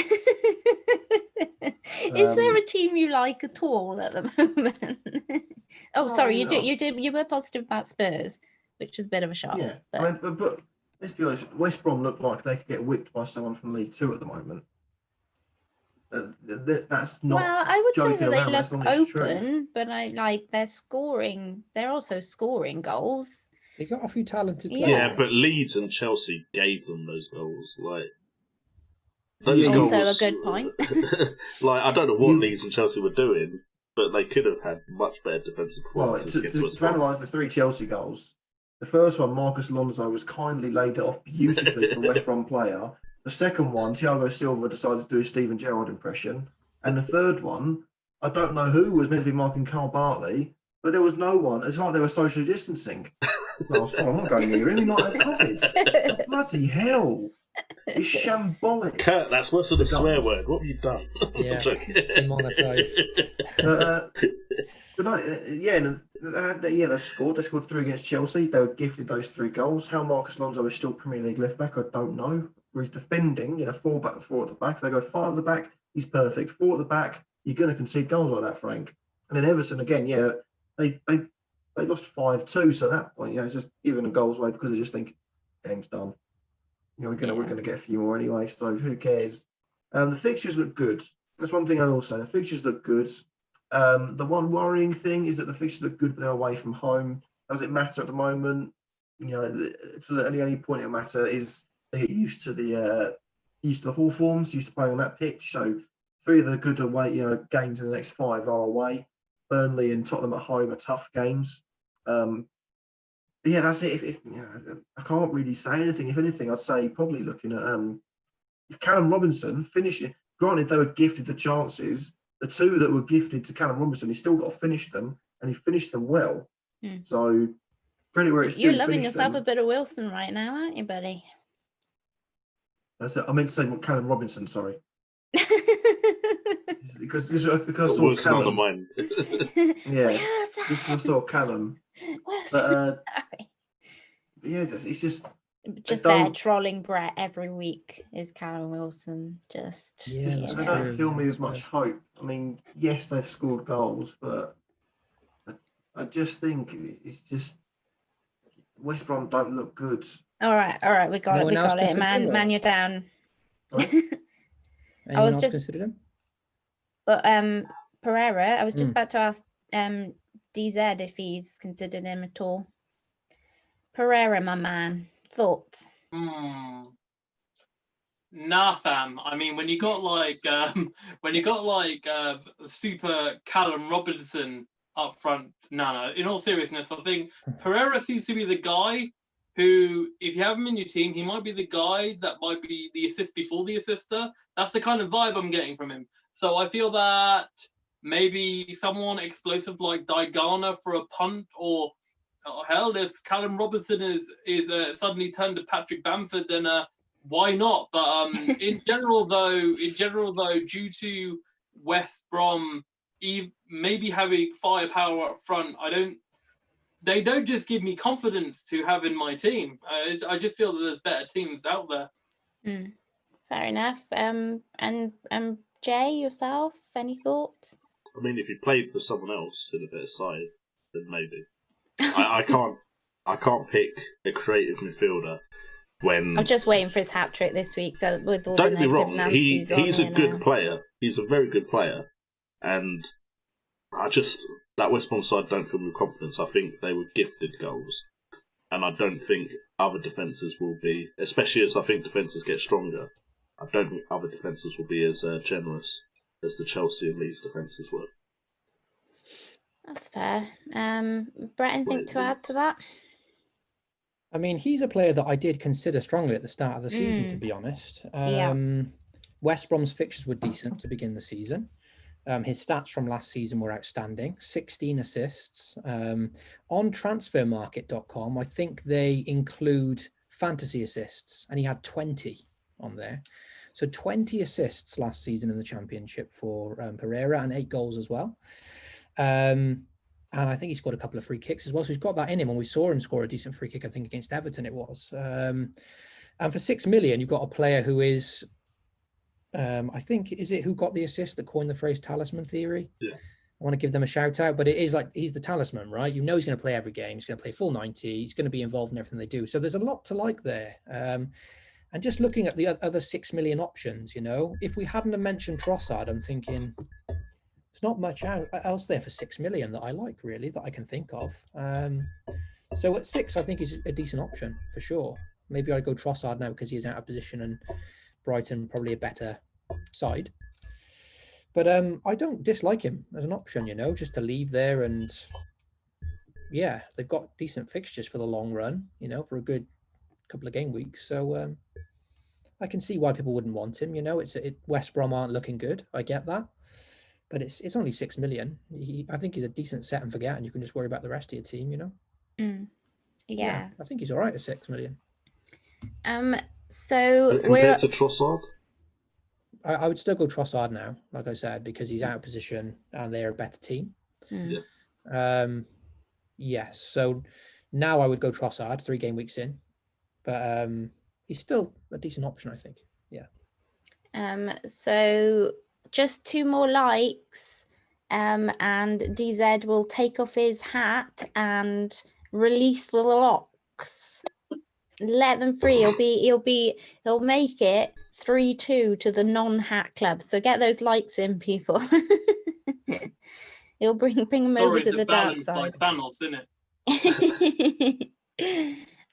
Is there a team you like at all at the moment? Oh, sorry, you were positive about Spurs, which was a bit of a shock. Yeah, but... but let's be honest, West Brom look like they could get whipped by someone from League Two at the moment. That's not. Well, I would say that they around, look open, but they're scoring. They're also scoring goals. They got a few talented players. Yeah, but Leeds and Chelsea gave them those goals. Those goals, also a good point. I don't know what Leeds and Chelsea were doing, but they could have had much better defensive performances against West Brom. To analyse the 3 Chelsea goals, the first one, Marcus Alonso was kindly laid it off beautifully for a West Brom player. The second one, Thiago Silva decided to do a Steven Gerrard impression. And the third one, I don't know who was meant to be marking Carl Bartley, but there was no one. It's like they were socially distancing. No, I'm not going near him. He might have COVID. Bloody hell. It's shambolic. Kurt, that's worse than a swear word. What have you done? Yeah, demonetised. But no, they scored. They scored 3 against Chelsea. They were gifted those 3 goals. How Marcus Alonso is still Premier League left back, I don't know. Where he's defending, 4 back, 4 at the back. They go 5 at the back. He's perfect. 4 at the back. You're going to concede goals like that, Frank. And then Everton again. They lost 5-2. So at that point, it's just giving the goals away because they just think game's done. We're gonna get a few more anyway. So who cares? The fixtures look good. That's one thing I will say. The fixtures look good. The one worrying thing is that the fixtures look good, but they're away from home. Does it matter at the moment? The only point it'll matter is they get used to the Hawthorns, used to playing on that pitch. So 3 of the good away games in the next 5 are away. Burnley and Tottenham at home are tough games. Yeah, that's it. If I can't really say anything. If anything, I'd say probably looking at if Callum Robinson finishing. Granted, they were gifted the chances. The 2 that were gifted to Callum Robinson, he still got to finish them, and he finished them well. So, pretty where it's you're loving yourself a bit of Wilson right now, aren't you, buddy? That's it. I meant to say Callum Robinson. Sorry. because I saw Wilson Callum. On the mind. Yeah, just because I saw Callum. But it's just there trolling Brett every week is Callum Wilson. They don't fill me with much hope. I mean, yes, they've scored goals, but I just think it's just West Brom don't look good. All right, we got it, man, you're down. I was just considered him. But Pereira, I was just about to ask DZ if he's considered him at all. Pereira, my man, thoughts? Nah, fam. I mean, when you got super Callum Robinson up front, no. In all seriousness, I think Pereira seems to be the guy who, if you have him in your team, he might be the guy that might be the assist before the assister. That's the kind of vibe I'm getting from him. So I feel that maybe someone explosive like Diagana for a punt, or hell, if Callum Robinson is suddenly turned to Patrick Bamford, then why not? But in general though, due to West Brom maybe having firepower up front, they don't just give me confidence to have in my team. I just feel that there's better teams out there. Fair enough. And Jay, yourself, any thoughts? I mean, if you played for someone else in a better side, then maybe. I can't pick a creative midfielder when. I'm just waiting for his hat trick this week, though. With all don't the get me wrong, Nancy's he's a good player. He's a very good player, and that West Brom side don't fill me with confidence. I think they were gifted goals, and I don't think other defences will be, especially as I think defences get stronger. I don't think other defences will be as generous as the Chelsea and Leeds defences were. That's fair. Brett, anything to add to that? I mean, he's a player that I did consider strongly at the start of the season, to be honest. West Brom's fixtures were decent to begin the season. His stats from last season were outstanding, 16 assists. On transfermarket.com, I think they include fantasy assists, and he had 20 on there. So 20 assists last season in the Championship for Pereira, and 8 goals as well. And I think he scored a couple of free kicks as well. So he's got that in him. And we saw him score a decent free kick, I think, against Everton it was. And for 6 million, you've got a player who is I think, is it who got the assist that coined the phrase talisman theory? Yeah. I want to give them a shout out, but it is like, he's the talisman, right? You know, he's going to play every game. He's going to play full 90. He's going to be involved in everything they do. So there's a lot to like there. And just looking at the other 6 million options, you know, if we hadn't have mentioned Trossard, I'm thinking there's not much else there for 6 million that I like, really, that I can think of. So at 6, I think he's a decent option for sure. Maybe I'd go Trossard now because he's out of position and Brighton probably a better side. But I don't dislike him as an option, you know, just to leave there. And yeah, they've got decent fixtures for the long run, you know, for a good couple of game weeks. So I can see why people wouldn't want him. You know, West Brom aren't looking good. I get that. But it's only 6 million. I think he's a decent set and forget, and you can just worry about the rest of your team, you know? Yeah. I think he's all right at 6 million. So compared to Trossard? I would still go Trossard now, like I said, because he's out of position and they're a better team. Yes. So now I would go Trossard 3 game weeks in, but he's still a decent option, I think. Yeah. So just 2 more likes, and DZ will take off his hat and release the locks. Let them free. He'll make it 3-2 to the non-hat club. So get those likes in, people. He'll bring them over to the dark side. Like Thanos, isn't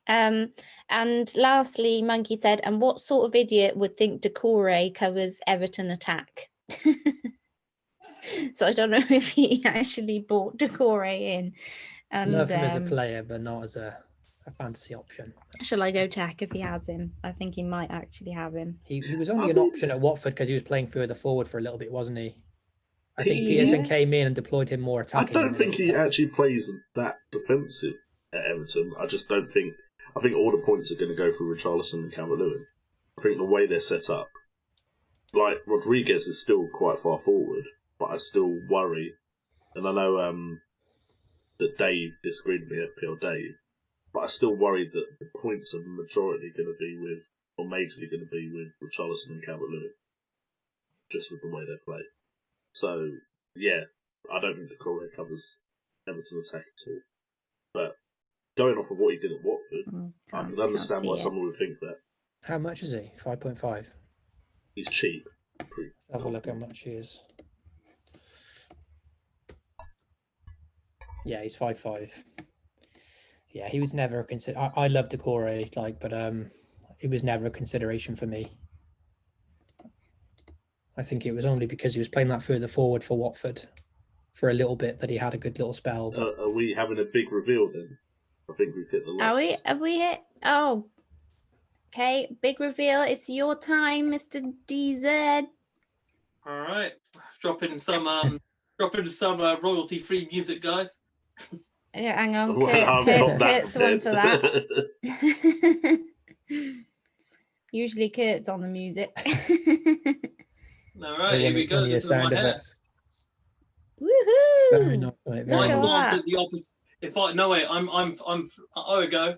it? And lastly, Monkey said, and what sort of idiot would think Decore covers Everton attack? So I don't know if he actually bought Decore in. And, love him as a player, but not as a fantasy option. Shall I go check if he has him? I think he might actually have him. He was only an option at Watford because he was playing further forward for a little bit, wasn't he? I think Pearson came in and deployed him more attacking. I don't think he actually plays that defensive at Everton. I just don't think... I think all the points are going to go through Richarlison and Calvert-Lewin. I think the way they're set up... Like, Rodriguez is still quite far forward, but I still worry. And I know that Dave disagreed with me, FPL Dave, but I still worry that the points are majority going to be with, or majorly going to be with Richarlison and Calvert-Lewin, just with the way they play. So, yeah, I don't think the Correa covers Everton attack at all. But going off of what he did at Watford, I can understand why someone would think that. How much is he? 5.5? He's cheap. Have a look how much he is. Yeah, he's 5.5. Yeah, he was never a consider. I love Decore, but it was never a consideration for me. I think it was only because he was playing that further forward for Watford for a little bit that he had a good little spell. But... are we having a big reveal then? I think we've hit the lights. Have we hit? Oh, okay. Big reveal. It's your time, Mr. DZ. All right, dropping some royalty-free music, guys. Yeah, hang on. Kurt's the one for that. Usually Kurt's on the music. All right, here we go. This is my hair. Woohoo! Very nice, mate. Very Mine's nice. on the opposite. If I no wait, I'm. Oh, we go.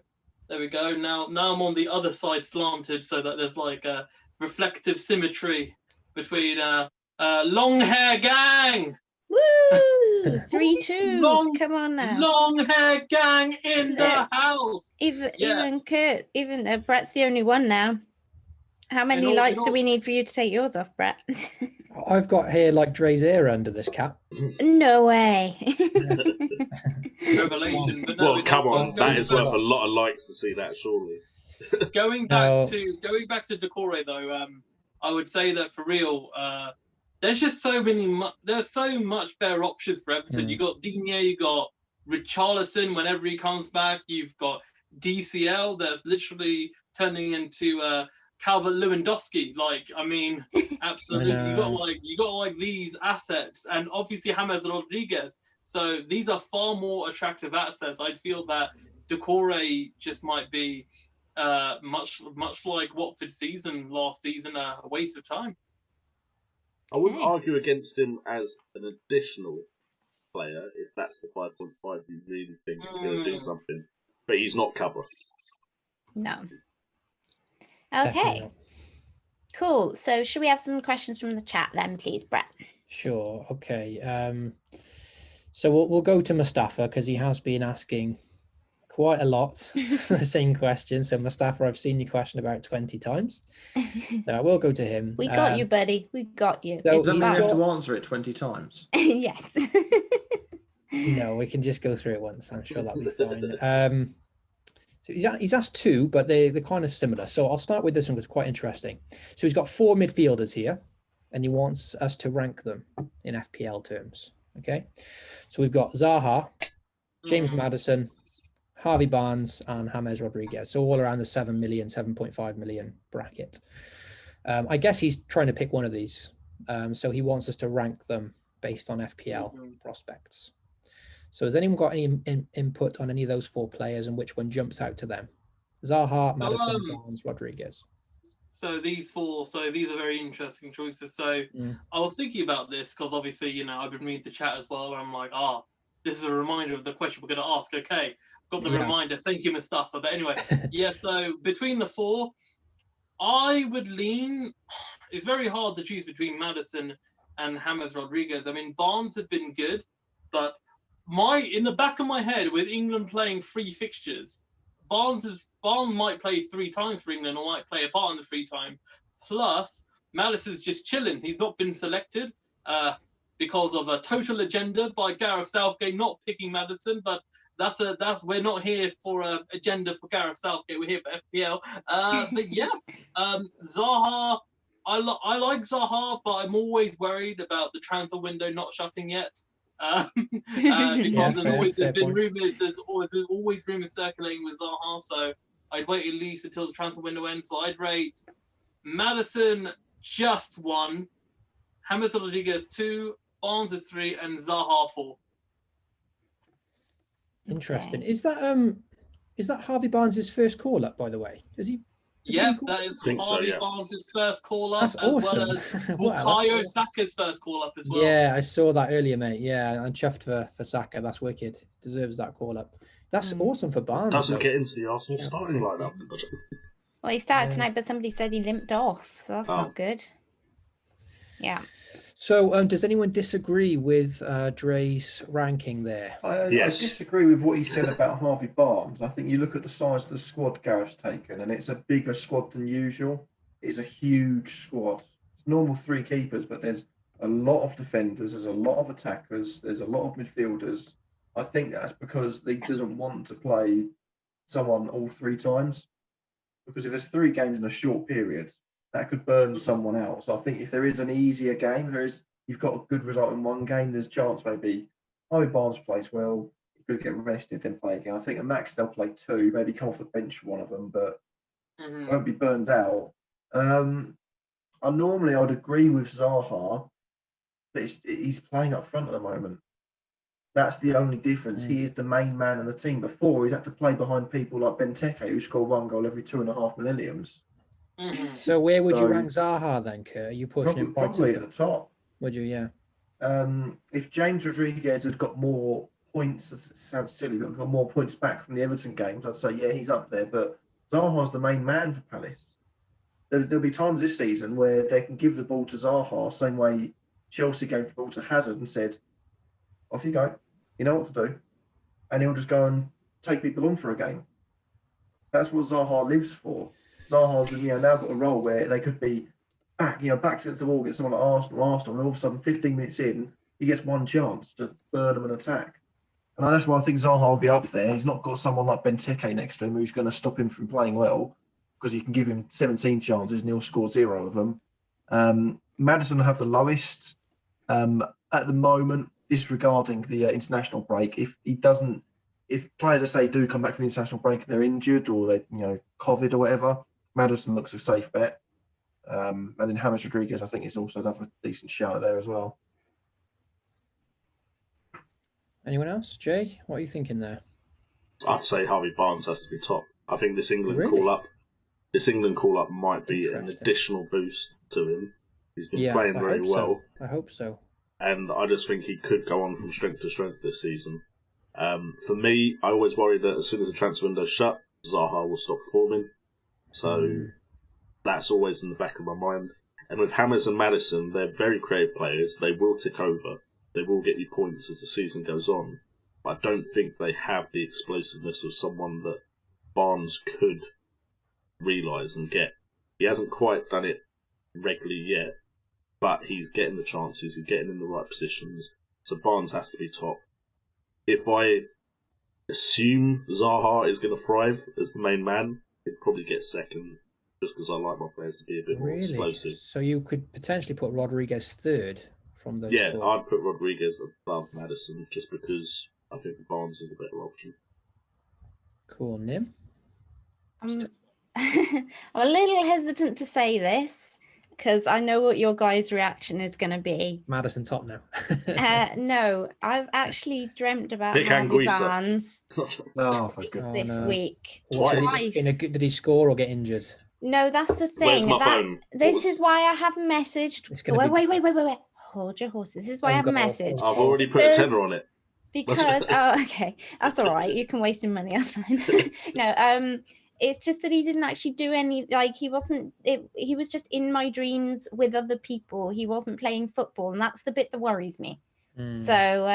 There we go. Now I'm on the other side, slanted, so that there's like a reflective symmetry between long hair gang. Woo! 3-2. Come on now. Long hair gang in the house. Even Kurt, even Brett's the only one now. How many likes do we need for you to take yours off, Brett? I've got here like DrayZera under this cap. No way. Revelation. But no, well, come on, that is worth a lot of likes to see that, surely. Going back to Decore though, I would say that for real, there's just there's so much better options for Everton. You got Digne, you got Richarlison whenever he comes back. You've got DCL that's literally turning into Calvert Lewandowski. Like, I mean, absolutely. You got like these assets, and obviously James Rodriguez. So these are far more attractive assets. I'd feel that Decore just might be much like Watford season last season, a waste of time. I wouldn't argue against him as an additional player if that's the 5.5 you really think is going to do something, but he's not cover. No. Okay. Cool. So should we have some questions from the chat then, please, Brett? Sure. Okay. So we'll go to Mustafa because he has been asking quite a lot the same question. So Mustafa, I've seen your question about 20 times. So I will go to him. We got you, buddy. We got you. So Does that mean we have to answer it 20 times? Yes. No, we can just go through it once. I'm sure that'll be fine. So he's asked two, but they're kind of similar. So I'll start with this one because it's quite interesting. So he's got 4 midfielders here, and he wants us to rank them in FPL terms. Okay. So we've got Zaha, James Maddison, Harvey Barnes, and James Rodriguez. So all around the 7 million, 7.5 million bracket. I guess he's trying to pick one of these. So he wants us to rank them based on FPL prospects. So has anyone got any input on any of those 4 players and which one jumps out to them? Zaha, Maddison, Barnes, Rodriguez. So these are very interesting choices. So I was thinking about this because obviously, you know, I've been reading the chat as well. And I'm like, this is a reminder of the question we're going to ask. Okay, I've got the reminder. Thank you, Mustafa. But anyway, so between the 4, I would lean. It's very hard to choose between Maddison and James Rodriguez. I mean, Barnes have been good, but in the back of my head, with England playing 3 fixtures, Barnes might play 3 times for England or might play a part in the 3 time. Plus, Maddison's just chilling. He's not been selected because of a total agenda by Gareth Southgate not picking Maddison. But we're not here for an agenda for Gareth Southgate. We're here for FPL. But yeah, Zaha. I like Zaha, but I'm always worried about the transfer window not shutting yet. Because there's been rumours. There's always rumours circulating with Zaha, so I'd wait at least until the transfer window ends. So I'd rate Maddison just 1, James Rodriguez 2, Barnes is 3, and Zaha 4. Interesting. Is that Harvey Barnes' first call up, by the way? That is Harvey Barnes' first call up, that's awesome. well as Bukayo Saka's first call up as well. Yeah, I saw that earlier, mate. Yeah, I'm chuffed for Saka. That's wicked. Deserves that call up. That's awesome for Barnes. Doesn't get into the Arsenal starting lineup. Well, he started tonight, but somebody said he limped off, so that's not good. Yeah. So, does anyone disagree with Dre's ranking there? I disagree with what he said about Harvey Barnes. I think you look at the size of the squad Gareth's taken, and it's a bigger squad than usual. It's a huge squad. It's normal 3 keepers, but there's a lot of defenders, there's a lot of attackers, there's a lot of midfielders. I think that's because he doesn't want to play someone all 3 times. Because if there's 3 games in a short period, that could burn someone out. So I think if there is an easier game, you've got a good result in one game, there's a chance maybe Harvey Barnes plays well, he could get rested, then play again. I think at max they'll play 2, maybe come off the bench for one of them, but won't be burned out. I would agree with Zaha, but he's playing up front at the moment. That's the only difference. He is the main man in the team. Before, he's had to play behind people like Benteke, who score 1 goal every 2.5 millenniums. So where would you rank Zaha then, Kurt? Are you pushing him probably at the top? Would you? Yeah. If James Rodriguez had got more points, it sounds silly, but got more points back from the Everton games, I'd say he's up there. But Zaha's the main man for Palace. There'll be times this season where they can give the ball to Zaha, same way Chelsea gave the ball to Hazard and said, "Off you go, you know what to do," and he'll just go and take people on for a game. That's what Zaha lives for. Zaha's now got a role where they could be back against the wall against someone like Arsenal, and all of a sudden, 15 minutes in, he gets 1 chance to burn them and attack. And that's why I think Zaha will be up there. He's not got someone like Benteke next to him who's going to stop him from playing well, because you can give him 17 chances and he'll score 0 of them. Maddison will have the lowest at the moment, disregarding the international break. If players, I say, do come back from the international break and they're injured or they, COVID or whatever, Maddison looks a safe bet. And then James Rodriguez, I think, is also another decent shout there as well. Anyone else? Jay, what are you thinking there? I'd say Harvey Barnes has to be top. I think this England call-up might be an additional boost to him. He's been playing very well. I hope so. And I just think he could go on from strength to strength this season. For me, I always worry that as soon as the transfer window shut, Zaha will stop performing. So that's always in the back of my mind. And with Hammers and Maddison, they're very creative players. They will tick over. They will get you points as the season goes on. But I don't think they have the explosiveness of someone that Barnes could realise and get. He hasn't quite done it regularly yet, but he's getting the chances. He's getting in the right positions. So Barnes has to be top. If I assume Zaha is going to thrive as the main man, he'd probably get second, just because I like my players to be a bit more explosive. So you could potentially put Rodriguez third from those Yeah, four. I'd put Rodriguez above Maddison, just because I think Barnes is a better option. Cool. Nim? I'm a little hesitant to say this because I know what your guys' reaction is going to be. Maddison top now. No, I've actually dreamt about Pick Harvey Anguissa. Barnes Oh, for goodness. this week. Twice. Did he score or get injured? No, that's the thing. Where's my phone? This is why I haven't messaged. It's gonna Wait. Hold your horses. This is why I I've haven't got- messaged. I've already put a tenner on it. Because okay, that's all right. You can waste your money. That's fine. No, it's just that he didn't actually do any. Like he wasn't. He was just in my dreams with other people. He wasn't playing football, and that's the bit that worries me. So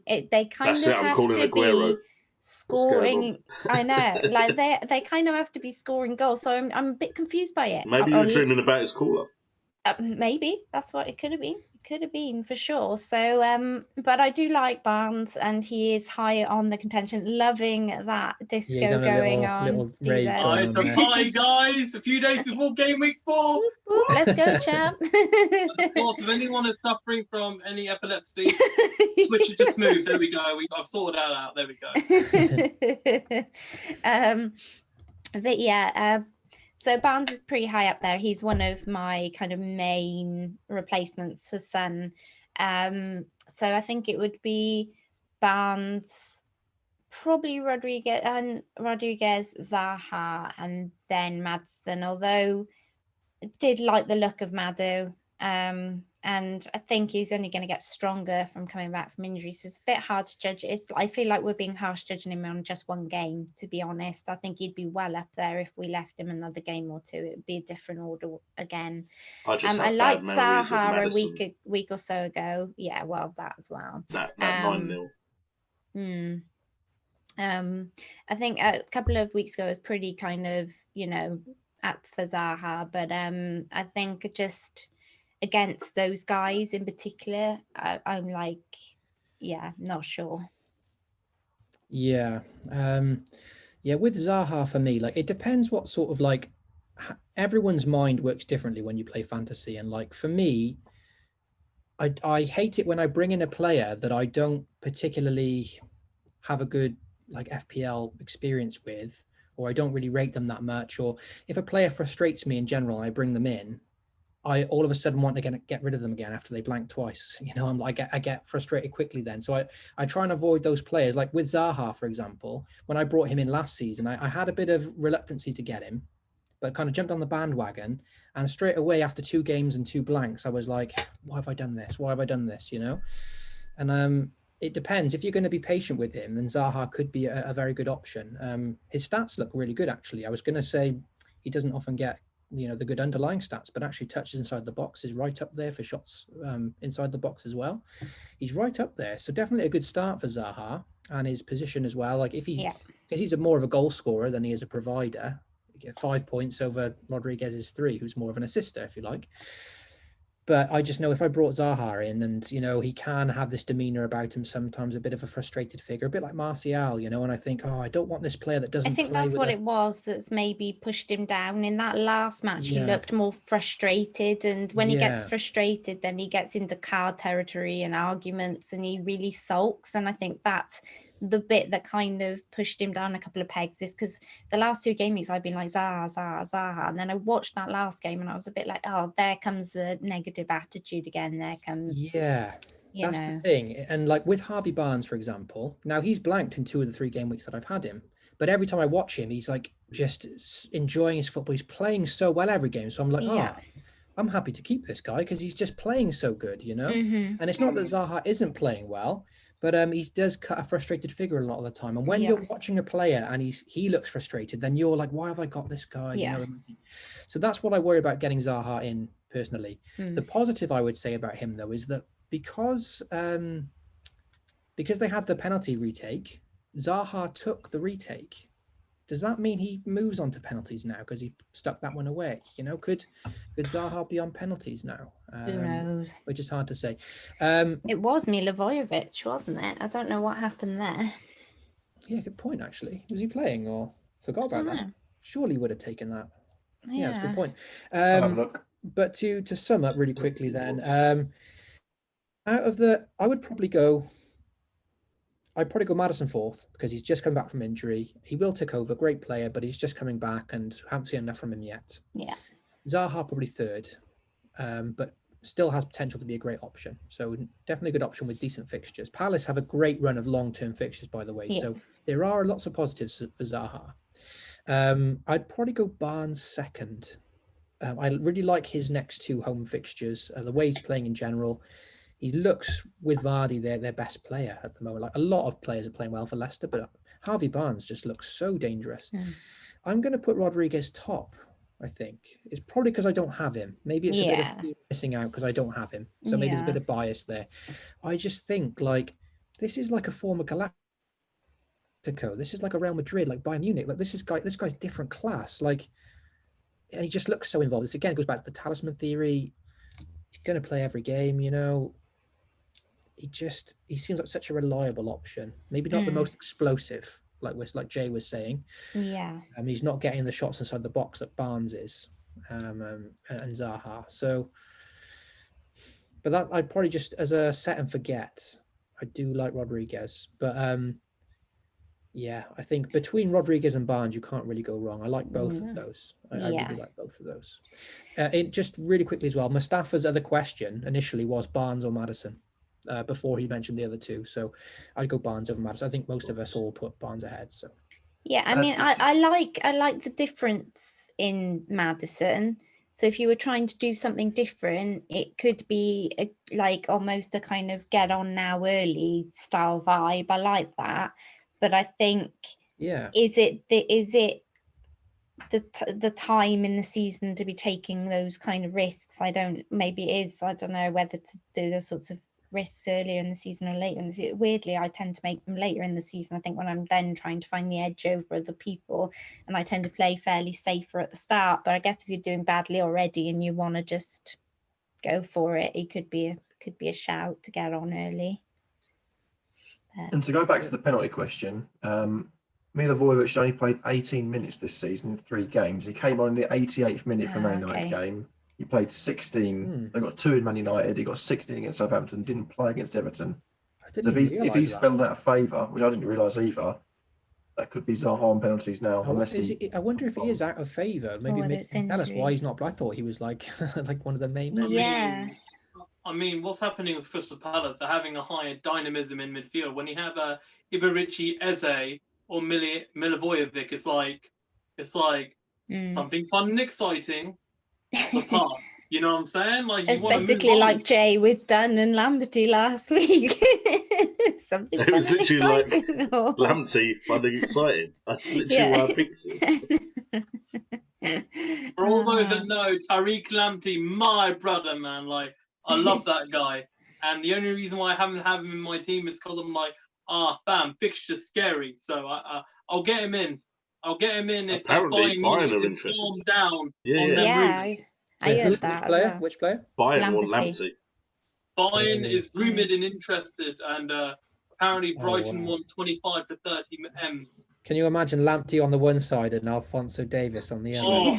they kind That's of it, I'm have calling to Aguero. be scoring. I know, like they kind of have to be scoring goals. So I'm a bit confused by it. Maybe you were dreaming about his call-up. Maybe that's what it could have been. It could have been for sure. So, but I do like Barnes, and he is high on the contention. Loving that disco he's on a going little- on. little rave DZ. going It's on a there. party, guys. A few days before Game Week 4. Whoop, whoop, let's go, champ. Of course, if anyone is suffering from any epilepsy, switch it to smooth. There we go. I've sorted that out. There we go. But yeah, so Barnes is pretty high up there. He's one of my kind of main replacements for Son. So I think it would be Barnes, probably Rodriguez, Zaha, and then Maddison. Although I did like the look of Madu. And I think he's only going to get stronger from coming back from injuries. So it's a bit hard to judge. I feel like we're being harsh judging him on just one game, to be honest. I think he'd be well up there if we left him another game or two. It would be a different order again. I liked memories of Zaha Maddison. a week or so ago. Yeah, well, that as well. That 9-0. I think a couple of weeks ago was pretty kind of, up for Zaha. But I think just against those guys in particular, I'm like, not sure. Yeah. With Zaha for me, like it depends what sort of like everyone's mind works differently when you play fantasy. And like for me, I hate it when I bring in a player that I don't particularly have a good like FPL experience with, or I don't really rate them that much, or if a player frustrates me in general, I bring them in, I all of a sudden want to get rid of them again after they blank twice. I get frustrated quickly then. So I try and avoid those players. Like with Zaha, for example, when I brought him in last season, I had a bit of reluctancy to get him, but kind of jumped on the bandwagon. And straight away after 2 games and 2 blanks, I was like, why have I done this? Why have I done this? And it depends. If you're going to be patient with him, then Zaha could be a very good option. His stats look really good, actually. I was going to say he doesn't often get the good underlying stats, but actually touches inside the box is right up there for shots inside the box as well. He's right up there. So definitely a good start for Zaha, and his position as well. Like because he's more of a goal scorer than he is a provider. You get 5 points over Rodriguez's 3, who's more of an assister, if you like. But I just know if I brought Zaha in and, he can have this demeanor about him, sometimes a bit of a frustrated figure, a bit like Martial, and I think, I don't want this player that doesn't I think that's what it was that's maybe pushed him down. In that last match, he looked more frustrated. And when he gets frustrated, then he gets into card territory and arguments and he really sulks. And I think that's the bit that kind of pushed him down a couple of pegs. This because the last 2 game weeks I've been like Zaha, and then I watched that last game and I was a bit like, oh, there comes the negative attitude again. There comes that's the thing. And like with Harvey Barnes, for example, now he's blanked in 2 of the 3 game weeks that I've had him, but every time I watch him, he's like just enjoying his football. He's playing so well every game, so I'm like, I'm happy to keep this guy because he's just playing so good, And it's not that Zaha isn't playing well, But he does cut a frustrated figure a lot of the time. And when you're watching a player and he looks frustrated, then you're like, why have I got this guy? Yeah. You know? So that's what I worry about getting Zaha in personally. The positive I would say about him though is that because they had the penalty retake, Zaha took the retake. Does that mean he moves on to penalties now because he stuck that one away? You know, could Zaha be on penalties now? Who knows? Which is hard to say. It was Milivojevic, wasn't it? I don't know what happened there. Yeah, good point, actually. Was he playing or forgot about that? Surely he would have taken that. Yeah, that's a good point. I'll have a look. But to sum up really quickly then, I'd probably go Maddison fourth because he's just come back from injury. He will take over, great player, but he's just coming back and haven't seen enough from him yet. Yeah. Zaha probably third, but still has potential to be a great option. So definitely a good option with decent fixtures. Palace have a great run of long-term fixtures, by the way. Yeah. So there are lots of positives for Zaha. I'd probably go Barnes second. I really like his next two home fixtures, the way he's playing in general. He looks with Vardy their best player at the moment. Like a lot of players are playing well for Leicester, but Harvey Barnes just looks so dangerous. I'm going to put Rodriguez top. I think it's probably because I don't have him. Maybe it's a bit of missing out because I don't have him. So maybe there's a bit of bias there. I just think like this is like a former Galactico. This is like a Real Madrid, like Bayern Munich. Like this guy's different class. Like, and he just looks so involved. This again goes back to the talisman theory. He's going to play every game, you know. He seems like such a reliable option. Maybe not the most explosive, like Jay was saying. Yeah. He's not getting the shots inside the box that Barnes is, and Zaha. So, but that I'd probably just as a set and forget. I do like Rodriguez, but yeah, I think between Rodriguez and Barnes, you can't really go wrong. I like both of those. I really like both of those. Just really quickly as well, Mustafa's other question initially was Barnes or Maddison. Before he mentioned the other two, so I'd go Barnes over Maddison. I think most of us all put Barnes ahead. So yeah, I mean, I like the difference in Maddison. So if you were trying to do something different, it could be like almost a kind of get on now early style vibe. I like that, but I think is it the time in the season to be taking those kind of risks? Maybe it is. I don't know whether to do those sorts of risks earlier in the season or later in the season. Weirdly, I tend to make them later in the season. I think when I'm then trying to find the edge over other people, and I tend to play fairly safer at the start. But I guess if you're doing badly already and you want to just go for it, it could be a shout to get on early. And to go back to the penalty question, Milivojevic only played 18 minutes this season in 3 games. He came on in the 88th minute for Man United game. He played 16. They got 2 in Man United. He got 16 against Southampton. Didn't play against Everton. So if he's fallen out of favour, which I didn't realise either, that could be Zaha on penalties now. I wonder if he is out of favour. Maybe tell us why he's not. But I thought he was like one of the main. I mean, what's happening with Crystal Palace? They're having a higher dynamism in midfield. When you have Iberici, Eze, or Milivojevic, it's like something fun and exciting. The past, you know what I'm saying? Like it's basically like Jay with Dunn and Lamberty last week. Something it was literally like Lamptey, fun and exciting. That's literally what I picked it. For all those that know, Tariq Lamptey, my brother, man. Like I love that guy, and the only reason why I haven't had him in my team is because I'm like, fam, fixture's scary. So I'll get him in. I'll get him in if apparently Bayern are interested. Down I heard that. Which player? Bayern or Lamptey? Bayern is rumoured and interested, and apparently Brighton want 25 to 30 M's. Can you imagine Lamptey on the one side and Alphonso Davies on the other?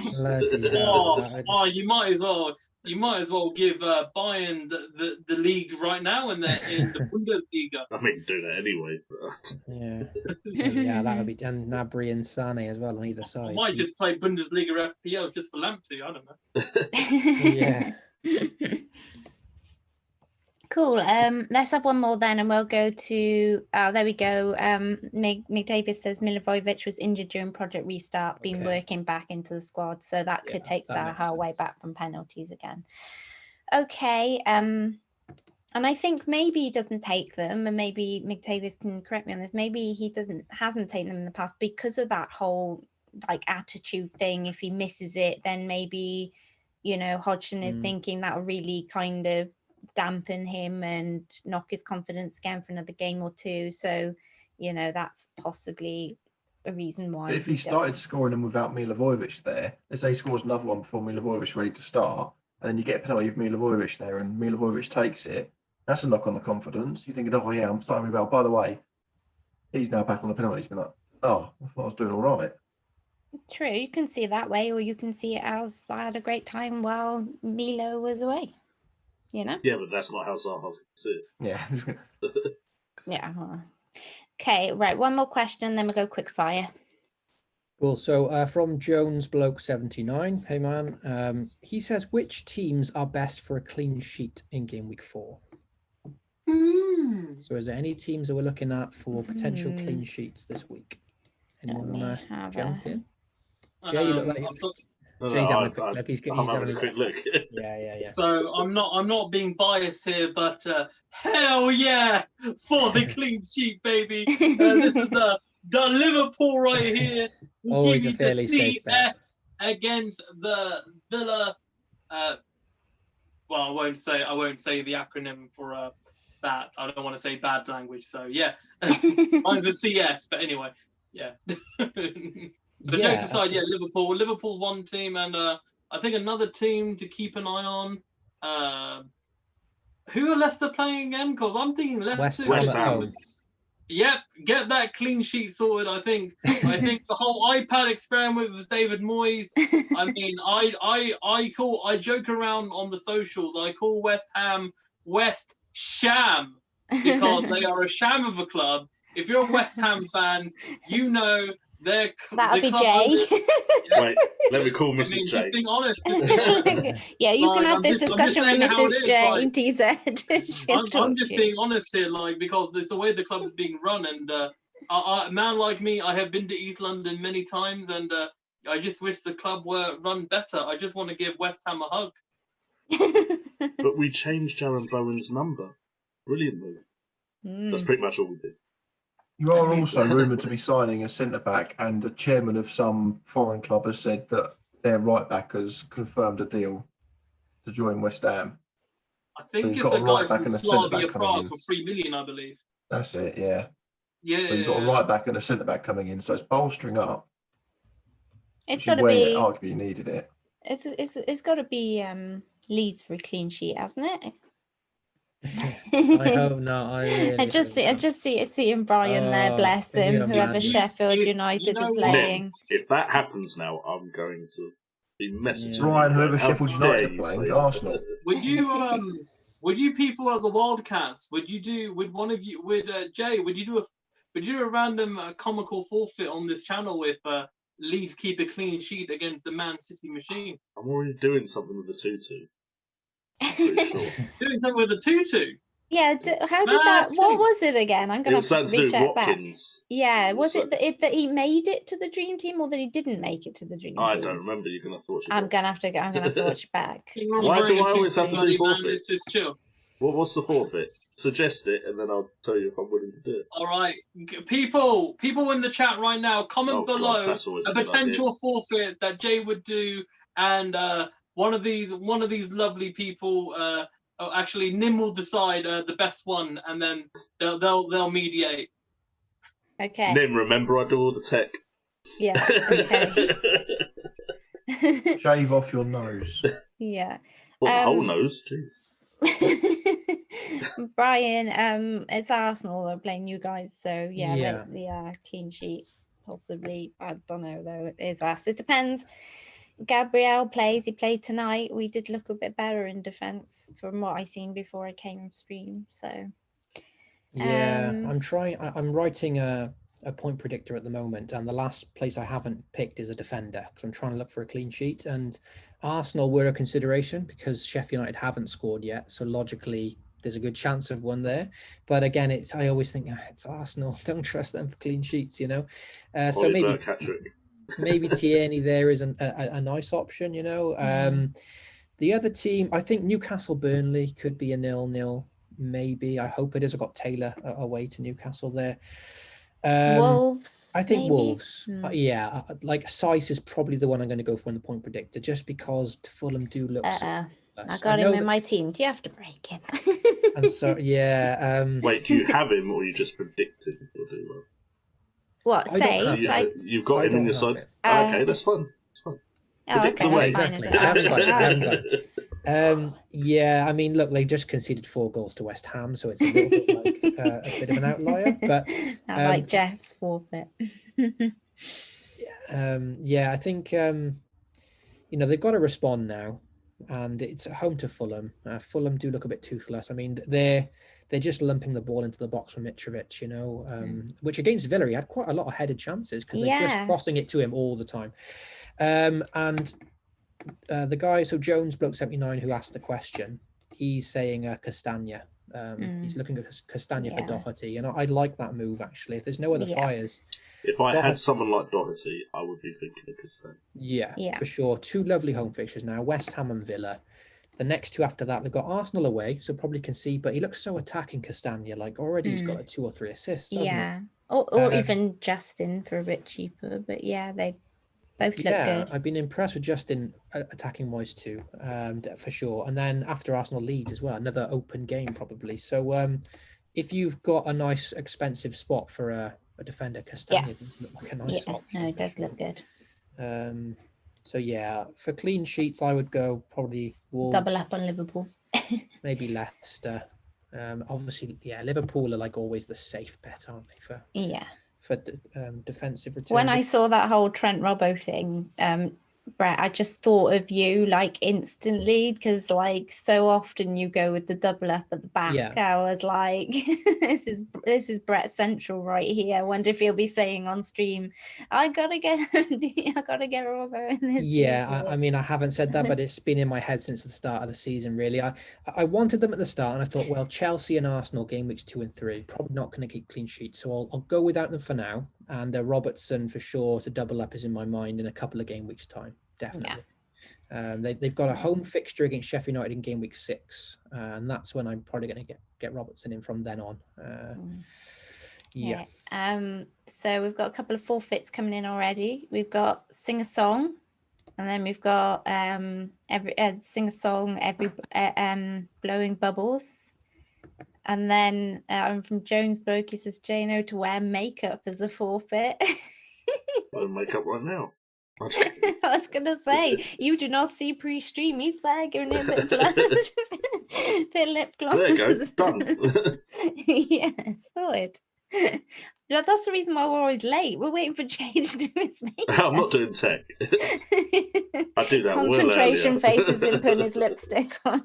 You might as well. You might as well give Bayern the league right now, and they're in the Bundesliga. I mean, do that anyway. Yeah, that would be and Gnabry and Sane as well on either side. I might just play Bundesliga FPL just for Lamptey. I don't know. Cool. Let's have one more then, and we'll go to. Oh, there we go. Mick Davis says Milivojevic was injured during Project Restart, been working back into the squad, so that could take Zaha way back from penalties again. Okay. And I think maybe he doesn't take them, and maybe McTavish can correct me on this. Maybe he hasn't taken them in the past because of that whole like attitude thing. If he misses it, then maybe, Hodgson is thinking that'll really kind of dampen him and knock his confidence again for another game or two. So, that's possibly a reason why. But if he started scoring them without Milivojevic there, let's say he scores another one before Milivojevic ready to start, and then you get a penalty with Milivojevic there, and Milivojevic takes it. That's a knock on the confidence. You're thinking, oh yeah, I'm starting really well. By the way, he's now back on the penalties. Been like, oh, I thought I was doing all right. True, you can see it that way, or you can see it as I had a great time while Milo was away. Yeah, but that's not how Zaha's can see it. Yeah. Yeah. Okay, right. One more question, then we'll go quick fire. Cool. So from Jones Bloke 79, hey man, he says, which teams are best for a clean sheet in game week 4? So is there any teams that we're looking at for potential clean sheets this week? Anyone want to jump in? Jay, you look like Jay's having a quick look. He's having a quick look. Yeah. So I'm not being biased here, but hell yeah for the clean sheet, baby. This is the Liverpool right here. We'll always give a fairly safe bet against the Villa. Well, I won't say the acronym for that. I don't want to say bad language. So yeah, mine's a CS. But anyway, yeah. But jokes aside, yeah, Liverpool's one team, and I think another team to keep an eye on. Who are Leicester playing again? Because I'm thinking Leicester. West Ham. Yep, get that clean sheet sorted. I think the whole iPad experiment with David Moyes. I mean, I joke around on the socials. I call West Ham West Sham because they are a sham of a club. If you're a West Ham fan, you know that'll be Jay. Right, let me call Mrs. J. Just being honest. Yeah, you can have this discussion with Mrs. J. TZ. I'm just being honest here, because it's the way the club is being run, and a man like me, I have been to East London many times, and I just wish the club were run better. I just want to give West Ham a hug. But we changed Jaron Bowen's number. Brilliant move. That's pretty much all we did. You are also rumoured to be signing a centre-back, and the chairman of some foreign club has said that their right-back has confirmed a deal to join West Ham. I think it's a guy from Slavia Prague for 3 million, I believe. That's it, yeah. Yeah. So you've got a right-back and a centre-back coming in, so it's bolstering up. It's got to be... arguably you needed it. It's got to be Leeds for a clean sheet, hasn't it? I hope not. I just see Brian there, bless him. Whoever Sheffield United are playing. If that happens now, I'm going to be messaging Brian. Whoever Sheffield United are playing, Arsenal. Would you people at the Wildcats? Would Jay? Would you do a random comical forfeit on this channel if Leeds keep a clean sheet against the Man City machine? I'm already doing something with the 2-2. Doing something with the 2-2. Yeah, how did that? What was it again? I'm going to recheck back. Yeah, was it that he made it to the dream team, or that he didn't make it to the dream team? I don't remember. You're going to have to watch it. I'm going to have to watch it back. Why do I always have to do forfeits? Well, what's the forfeit? Suggest it, and then I'll tell you if I'm willing to do it. All right, people in the chat right now, comment below a potential forfeit that Jay would do, and one of these lovely people. Actually, Nim will decide the best one, and then they'll mediate. Okay. Nim, remember I do all the tech. Yeah. Okay. Shave off your nose. Yeah. Well, the whole nose, jeez. Brian, it's Arsenal are playing you guys, so yeah, clean sheet possibly. I don't know though. It is us. It depends. Gabriel plays. He played tonight. We did look a bit better in defence from what I seen before I came on stream. So yeah, I'm writing a point predictor at the moment, and the last place I haven't picked is a defender because I'm trying to look for a clean sheet. And Arsenal were a consideration because Sheffield United haven't scored yet, so logically there's a good chance of one there. But again, I always think it's Arsenal. Don't trust them for clean sheets, you know. So maybe. Maybe Tierney there is a nice option, you know. The other team, I think Newcastle Burnley could be a 0-0. maybe. I hope it is. I've got Taylor away to Newcastle there. Wolves. I think maybe? Wolves. Yeah, like Sice is probably the one I'm going to go for in the point predictor, just because Fulham do look. I got him in my team. Do you have to break him? And so yeah. Wait, do you have him or are you just predicting he'll do well? What? You've got him in your side. Okay, that's fun. It's fun. Okay, that's away. fine. Exactly. I haven't got it. Yeah, I mean, look, they just conceded 4 goals to West Ham, so it's a little bit like a bit of an outlier. But I like Jeff's forfeit. Yeah, I think they've got to respond now, and it's at home to Fulham. Fulham do look a bit toothless. I mean, they're just lumping the ball into the box from Mitrovic, which against Villa he had quite a lot of headed chances because they're just crossing it to him all the time. And the guy, so Jones Bloke 79, who asked the question, he's saying Castagna. He's looking at Castagna for Doherty, and I like that move actually. If there's no other fires, if I had someone like Doherty, I would be thinking of Castagna. Yeah, for sure. 2 lovely home fixtures now: West Ham and Villa. The next 2 after that, they've got Arsenal away, so probably can see. But he looks so attacking, Castagna. Like already, he's got 2 or 3 assists. Hasn't he? Or even Justin for a bit cheaper. But they both look good. I've been impressed with Justin attacking wise too, for sure. And then after Arsenal Leeds as well, another open game probably. So if you've got a nice expensive spot for a defender, Castagna does look like a nice option. No, it does look good. So for clean sheets, I would go probably Wolves. Double up on Liverpool. Maybe Leicester. Obviously, Liverpool are like always the safe bet, aren't they? For defensive returns. When I saw that whole Trent Robbo thing, Brett, I just thought of you like instantly because like so often you go with the double up at the back. I was like, this is Brett Central right here. I wonder if he'll be saying on stream, I gotta get Robbo in this. I mean, I haven't said that, but it's been in my head since the start of the season. Really, I wanted them at the start, and I thought, well, Chelsea and Arsenal game weeks 2 and 3 probably not going to keep clean sheets, so I'll go without them for now. And Robertson for sure to double up is in my mind in a couple of game weeks time, definitely. They've got a home fixture against Sheffield United in game week 6, and that's when I'm probably going to get Robertson in from then on. So we've got a couple of forfeits coming in already. We've got Sing a Song, and then we've got Sing a Song Blowing Bubbles. And then from Jones Bloke, he says, Jano to wear makeup as a forfeit. Wear makeup right now. I was going to say, you do not see pre-stream. He's there giving him a bit of blush. Bit of lip gloss. There you go. Done. Yes, sorted. That's the reason why we're always late. We're waiting for Jay to do his makeup. I'm not doing tech. I do that concentration faces in putting his lipstick on.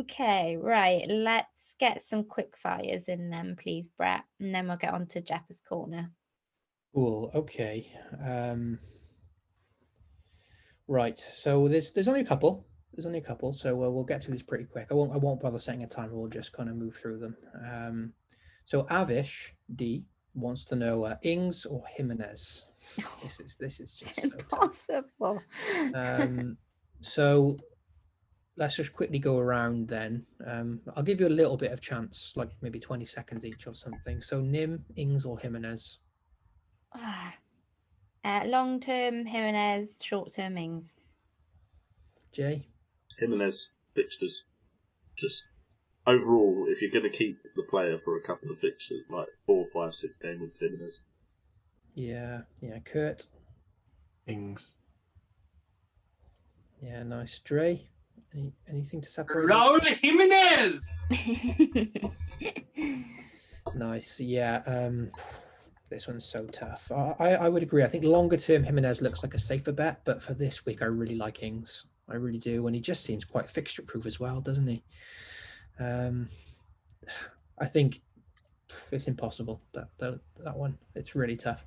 Okay, right. Let's get some quick fires in then, please, Brett, and then we'll get on to Jeff's corner. Cool. Okay. Right. So there's only a couple. So we'll get through this pretty quick. I won't bother setting a time. We'll just kind of move through them. So Avish D wants to know Ings or Jimenez. This is just impossible. So let's just quickly go around then. I'll give you a little bit of chance, like maybe 20 seconds each or something. So Nim, Ings or Jimenez? Long-term Jimenez, short-term Ings. Jay? Jimenez fixtures. Just overall, if you're going to keep the player for a couple of fixtures, like 4, 5, 6 game weeks, Jimenez. Yeah. Kurt? Ings. Yeah, nice. Dre? Anything to separate? Raul Jimenez! Nice. Yeah. This one's so tough. I would agree. I think longer term Jimenez looks like a safer bet, but for this week I really like Ings. I really do, and he just seems quite fixture proof as well, doesn't he? I think it's impossible that one. It's really tough.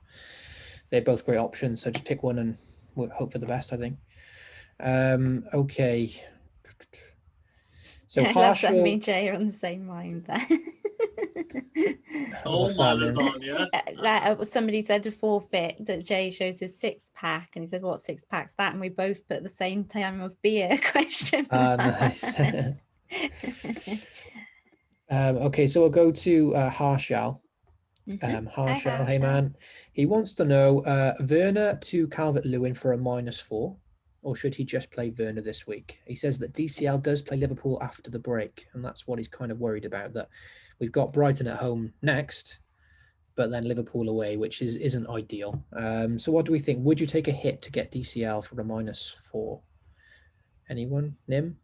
They're both great options, so just pick one and we'll hope for the best, I think. Okay. So I love that me Harshal, and Jay are on the same mind there. All what's that mine is mean? on, yes. Somebody said to forfeit that Jay shows his 6-pack, and he said, "What 6-pack's that?" And we both put the same time of beer question mark. Nice. Okay, so we'll go to Harshal. Harshal, hey Harshal. man. He wants to know Werner to Calvert-Lewin for a -4, or should he just play Werner this week? He says that DCL does play Liverpool after the break, and that's what he's kind of worried about, that we've got Brighton at home next, but then Liverpool away, which isn't ideal. So what do we think? Would you take a hit to get DCL for a -4? Anyone? Nim?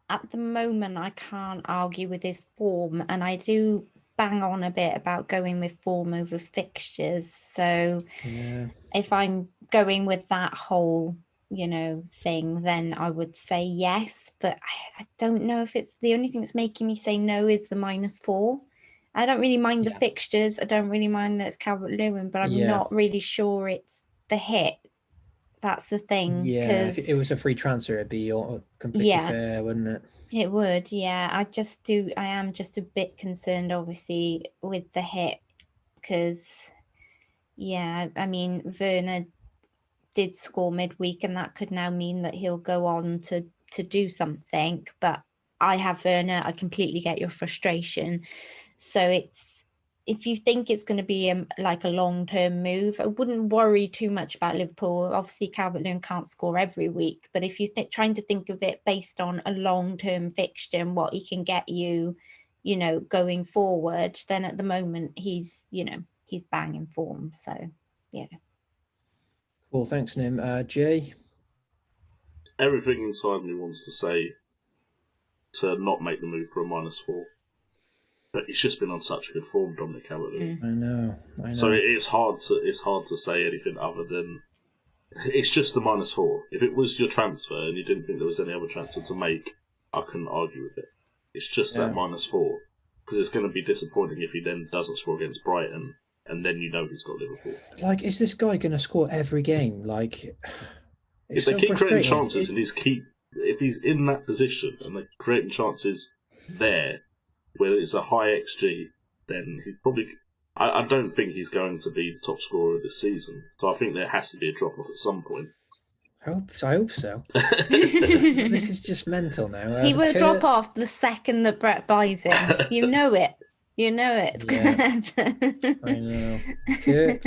At the moment, I can't argue with his form, and I do bang on a bit about going with form over fixtures. So Yeah. if I'm going with that whole, thing, then I would say yes. But I don't know if it's the only thing that's making me say no is the -4. I don't really mind the fixtures. I don't really mind that it's Calvert-Lewin, but I'm not really sure it's the hit. That's the thing. Yeah, if it was a free transfer, it'd be completely fair, wouldn't it? It would, yeah. I am just a bit concerned, obviously, with the hit, because, I mean, Werner did score midweek, and that could now mean that he'll go on to do something. But I have Werner. I completely get your frustration. So if you think it's going to be a long-term move, I wouldn't worry too much about Liverpool. Obviously, Calvert-Lewin can't score every week, but if you're trying to think of it based on a long-term fixture and what he can get you, going forward, then at the moment he's banging form. So, yeah. Cool, thanks, Nim. Jay? Everything inside me wants to say to not make the move for a -4. But he's just been on such a good form, Dominic Calvert-Lewin. I know. So it's hard to say anything other than it's just the -4. If it was your transfer and you didn't think there was any other transfer to make, I couldn't argue with it. It's just that -4, because it's going to be disappointing if he then doesn't score against Brighton, and then he's got Liverpool. Is this guy going to score every game? If they keep creating chances and if he's in that position and they're creating chances there, where it's a high XG, then he's probably... I don't think he's going to be the top scorer this season. So I think there has to be a drop-off at some point. I hope so. This is just mental now. He will drop off the second that Brett buys him. You know it. It's going to happen. I know. Kurt,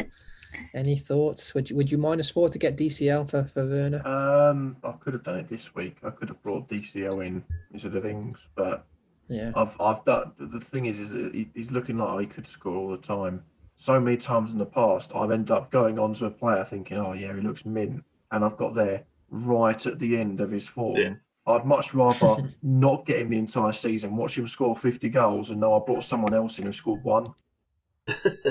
any thoughts? Would you -4 to get DCL for Werner? I could have done it this week. I could have brought DCL in instead of Ings, but... Yeah, I've done. The thing is that he's looking like he could score all the time. So many times in the past, I've ended up going on to a player thinking, "Oh yeah, he looks mint," and I've got there right at the end of his form. Yeah. I'd much rather not get him the entire season, watch him score 50 goals, and know I brought someone else in who scored 1.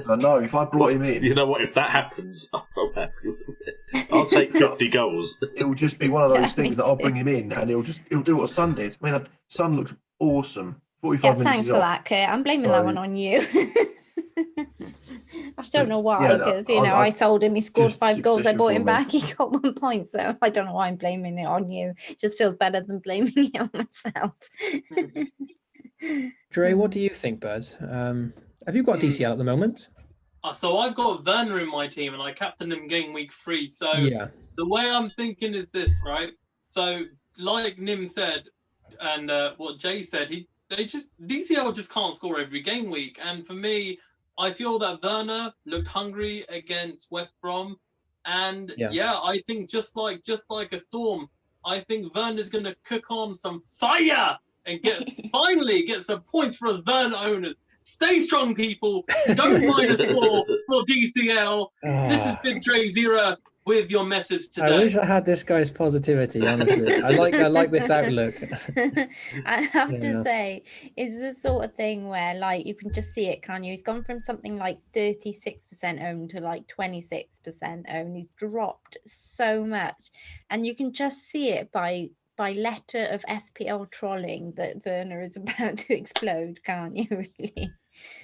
I know if I brought him in, you know what? If that happens, I'm happy with it. I'll take 50 goals. It'll just be one of those things that I'll bring him in, and he'll do what Son did. I mean, Son looks awesome. 45 minutes. Thanks for that, Kurt. I'm blaming that one on you. I don't know why, because I sold him. He scored 5 goals. I bought him back. He got 1 point. So I don't know why I'm blaming it on you. It just feels better than blaming it on myself. Dre, what do you think, bud? Have you got DCL at the moment? So I've got Werner in my team, and I captained him game week 3. So the way I'm thinking is this, right? So like Nim said, and what Jay said, DCL just can't score every game week. And for me, I feel that Werner looked hungry against West Brom. And I think just like a storm, I think Werner's going to cook on some fire and finally get some points for us Werner owners. Stay strong, people. Don't -4 for DCL. This has been DrayZera with your message today. I wish I had this guy's positivity, honestly. I like this outlook. I have to say, is the sort of thing where you can just see it, can't you? He's gone from something like 36% owned to 26% owned. He's dropped so much, and you can just see it by letter of FPL trolling that Werner is about to explode, can't you, really?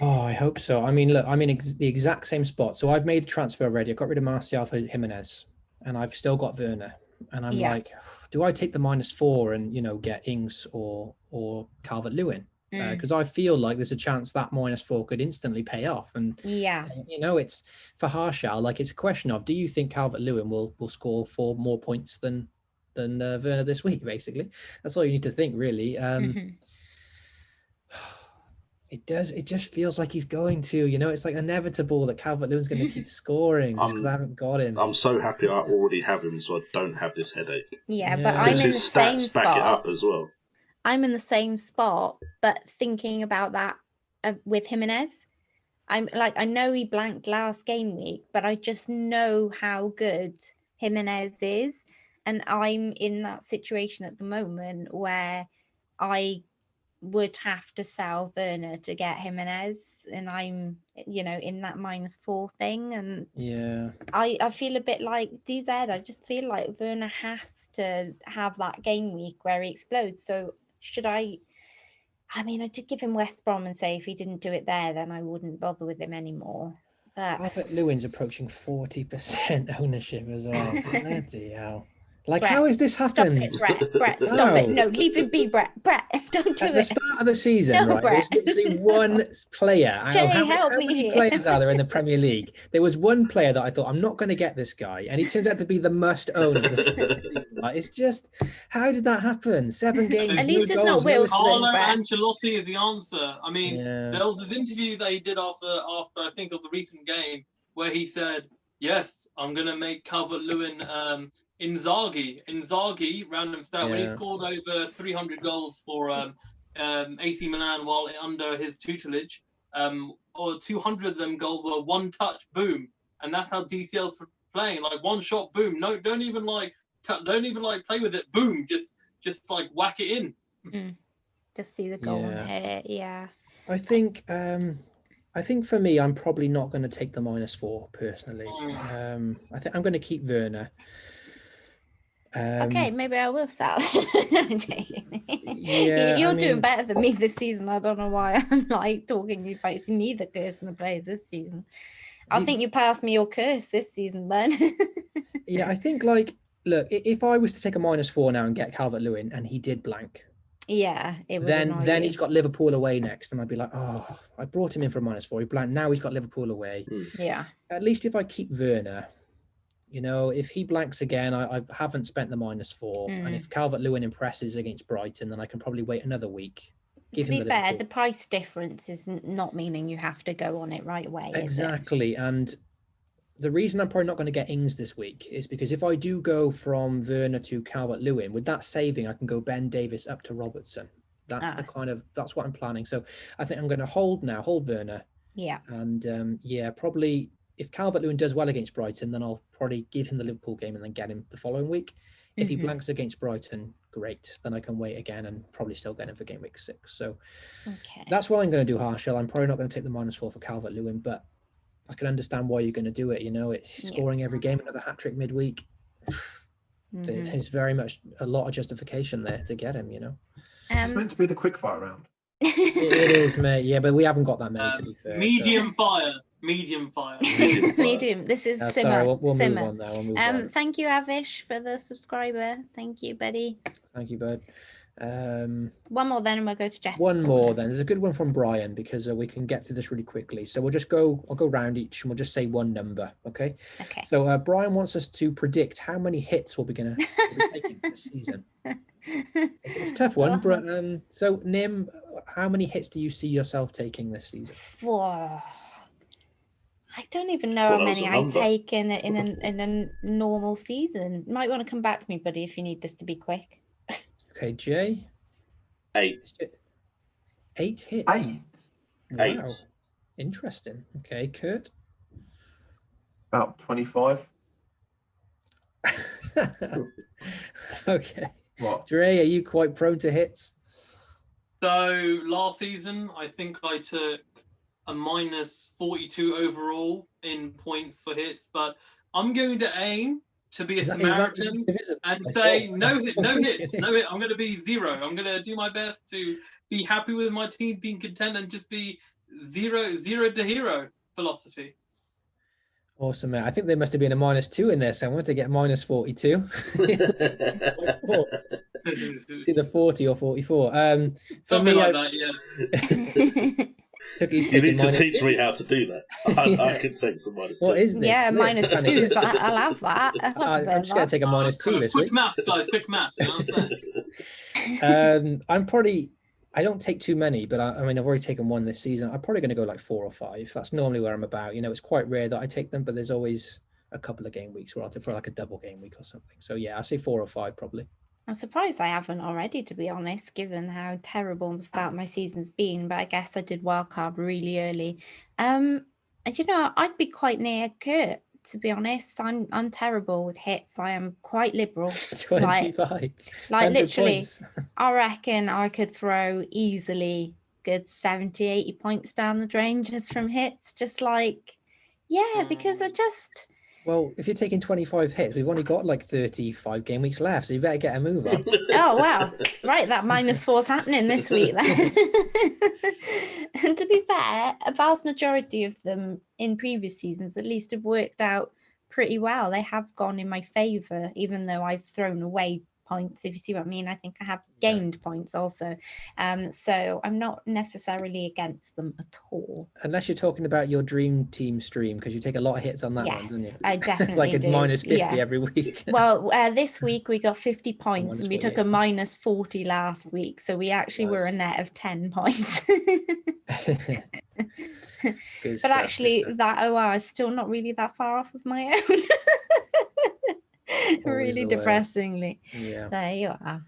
Oh, I hope so. I mean, look, I'm in the exact same spot. So I've made a transfer already. I got rid of Martial for Jimenez, and I've still got Werner. and I'm like, do I take the -4 and get Ings or Calvert-Lewin? Because I feel like there's a chance that -4 could instantly pay off. And it's for Harshal, like it's a question of, do you think Calvert-Lewin will score 4 more points than Werner this week? Basically, that's all you need to think, really. It does. It just feels like he's going to. It's like inevitable that Calvert-Lewin's going to keep scoring just because I haven't got him. I'm so happy I already have him, so I don't have this headache. Yeah, but I'm in the same spot. Back it up as well. I'm in the same spot, but thinking about that with Jimenez, I'm like, I know he blanked last game week, but I just know how good Jimenez is, and I'm in that situation at the moment where I would have to sell Werner to get Jimenez, and I'm in that -4 thing, and I feel a bit like DZ. I just feel like Werner has to have that game week where he explodes. So should I did give him West Brom and say if he didn't do it there, then I wouldn't bother with him anymore. But Calvert-Lewin's approaching 40% ownership as well. Bloody hell. Like, Brett, how has this happened? Stop it, Brett. Stop it. No, leave it be, Brett. Don't do it. At the start of the season, right, Brett. there was literally one player. Jay, how many players are there in the Premier League? There was one player that I thought, I'm not going to get this guy. And he turns out to be the must-own of the season. It's just, how did that happen? 7 games, At least it's goals, not Wilson. Carlo Ancelotti is the answer. I mean, Yeah. there was this interview that he did after I think it was the recent game, where he said, yes, I'm going to make Calvert-Lewin Inzaghi, random stat, when he scored over 300 goals for AC Milan while under his tutelage, or 200 of them goals were one touch, boom. And that's how DCL's playing, like one shot, boom. No, don't even play with it, boom. Just like whack it in. Just see the goal and hit it. Yeah. I think for me, I'm probably not going to take the -4 personally. I think I'm going to keep Werner. Okay, maybe I will sell. I'm joking. You're doing better than me this season. I don't know why I'm like talking you about neither cursing the players this season. I think you passed me your curse this season, Ben. Yeah, I think look, if I was to take a -4 now and get Calvert-Lewin and he did blank, it would then he's got Liverpool away next, and I'd be like, oh, I brought him in for a -4. He blanked. Now he's got Liverpool away. Yeah. At least if I keep Werner, if he blanks again, I haven't spent the -4. And if Calvert-Lewin impresses against Brighton, then I can probably wait another week. To be fair, the price difference is not meaning you have to go on it right away. Exactly. And the reason I'm probably not going to get Ings this week is because if I do go from Werner to Calvert-Lewin, with that saving, I can go Ben Davis up to Robertson. That's that's what I'm planning. So I think I'm going to hold Werner. Yeah. And probably if Calvert-Lewin does well against Brighton, then I'll probably give him the Liverpool game and then get him the following week. If he blanks against Brighton, great. Then I can wait again and probably still get him for game week 6. So that's what I'm going to do, Harshal. I'm probably not going to take the -4 for Calvert-Lewin, but I can understand why you're going to do it. It's scoring every game, another hat-trick midweek. There's very much a lot of justification there to get him, It's meant to be the quickfire round. It is, mate. Yeah, but we haven't got that many, to be fair. Medium fire. Medium. This is simmer. Sorry, we'll simmer. move on now. We'll move on. Thank you, Avish, for the subscriber. Thank you, buddy. Thank you, bud. One more then, and we'll go to Jeff. One more then. There's a good one from Brian because we can get through this really quickly. So I'll go round each and we'll just say one number. Okay. So Brian wants us to predict how many hits we'll be taking this season. It's a tough one, but so Nim, how many hits do you see yourself taking this season? I don't even know how many I take in a normal season. You might want to come back to me, buddy, if you need this to be quick. Okay, Jay. 8. 8 hits. 8. Wow. 8. Interesting. Okay, Kurt. About 25. Okay. What? Dre, are you quite prone to hits? So last season, I think I took a -42 overall in points for hits, but I'm going to aim to be a Samaritan and say no hits. I'm going to be 0. I'm going to do my best to be happy with my team, being content, and just be zero to hero philosophy. Awesome, mate. I think there must have been a -2 in there somewhere to get -42. Either 40 or 44. For Something me, like that, yeah. Tookie's You taking need to -2. teach me how to do that. I can take some minus What two. is this? Yeah, Glitch? -2s. I'll have that. I'm just going to take a -2 this quick week. maths, guys. Quick maths. You know what I'm saying? I don't take too many, but I mean, I've already taken one this season. I'm probably going to go like 4 or 5. That's normally where I'm about. It's quite rare that I take them, but there's always a couple of game weeks where I'll take for like a double game week or something. So yeah, I'll say 4 or 5 probably. I'm surprised I haven't already, to be honest, given how terrible the start of my season's been. But I guess I did wildcard really early. And I'd be quite near Kurt, to be honest. I'm terrible with hits. I am quite liberal. 25. Like literally, points. I reckon I could throw easily good 70, 80 points down the drain just from hits. Just like, yeah, because I just... Well, if you're taking 25 hits, we've only got like 35 game weeks left, so you better get a move on. Oh, wow. Right, that -4's happening this week then. And to be fair, a vast majority of them in previous seasons at least have worked out pretty well. They have gone in my favour, even though I've thrown away points, if you see what I mean. I think I have gained points also. So I'm not necessarily against them at all. Unless you're talking about your dream team stream, because you take a lot of hits on that one, don't you? Yes, I definitely It's like a do. -50 every week. Well, this week we got 50 points and we took a -48. -40 last week. So we actually were a net of 10 points. But actually that OR is still not really that far off of my own. Really depressingly. Yeah. There you are.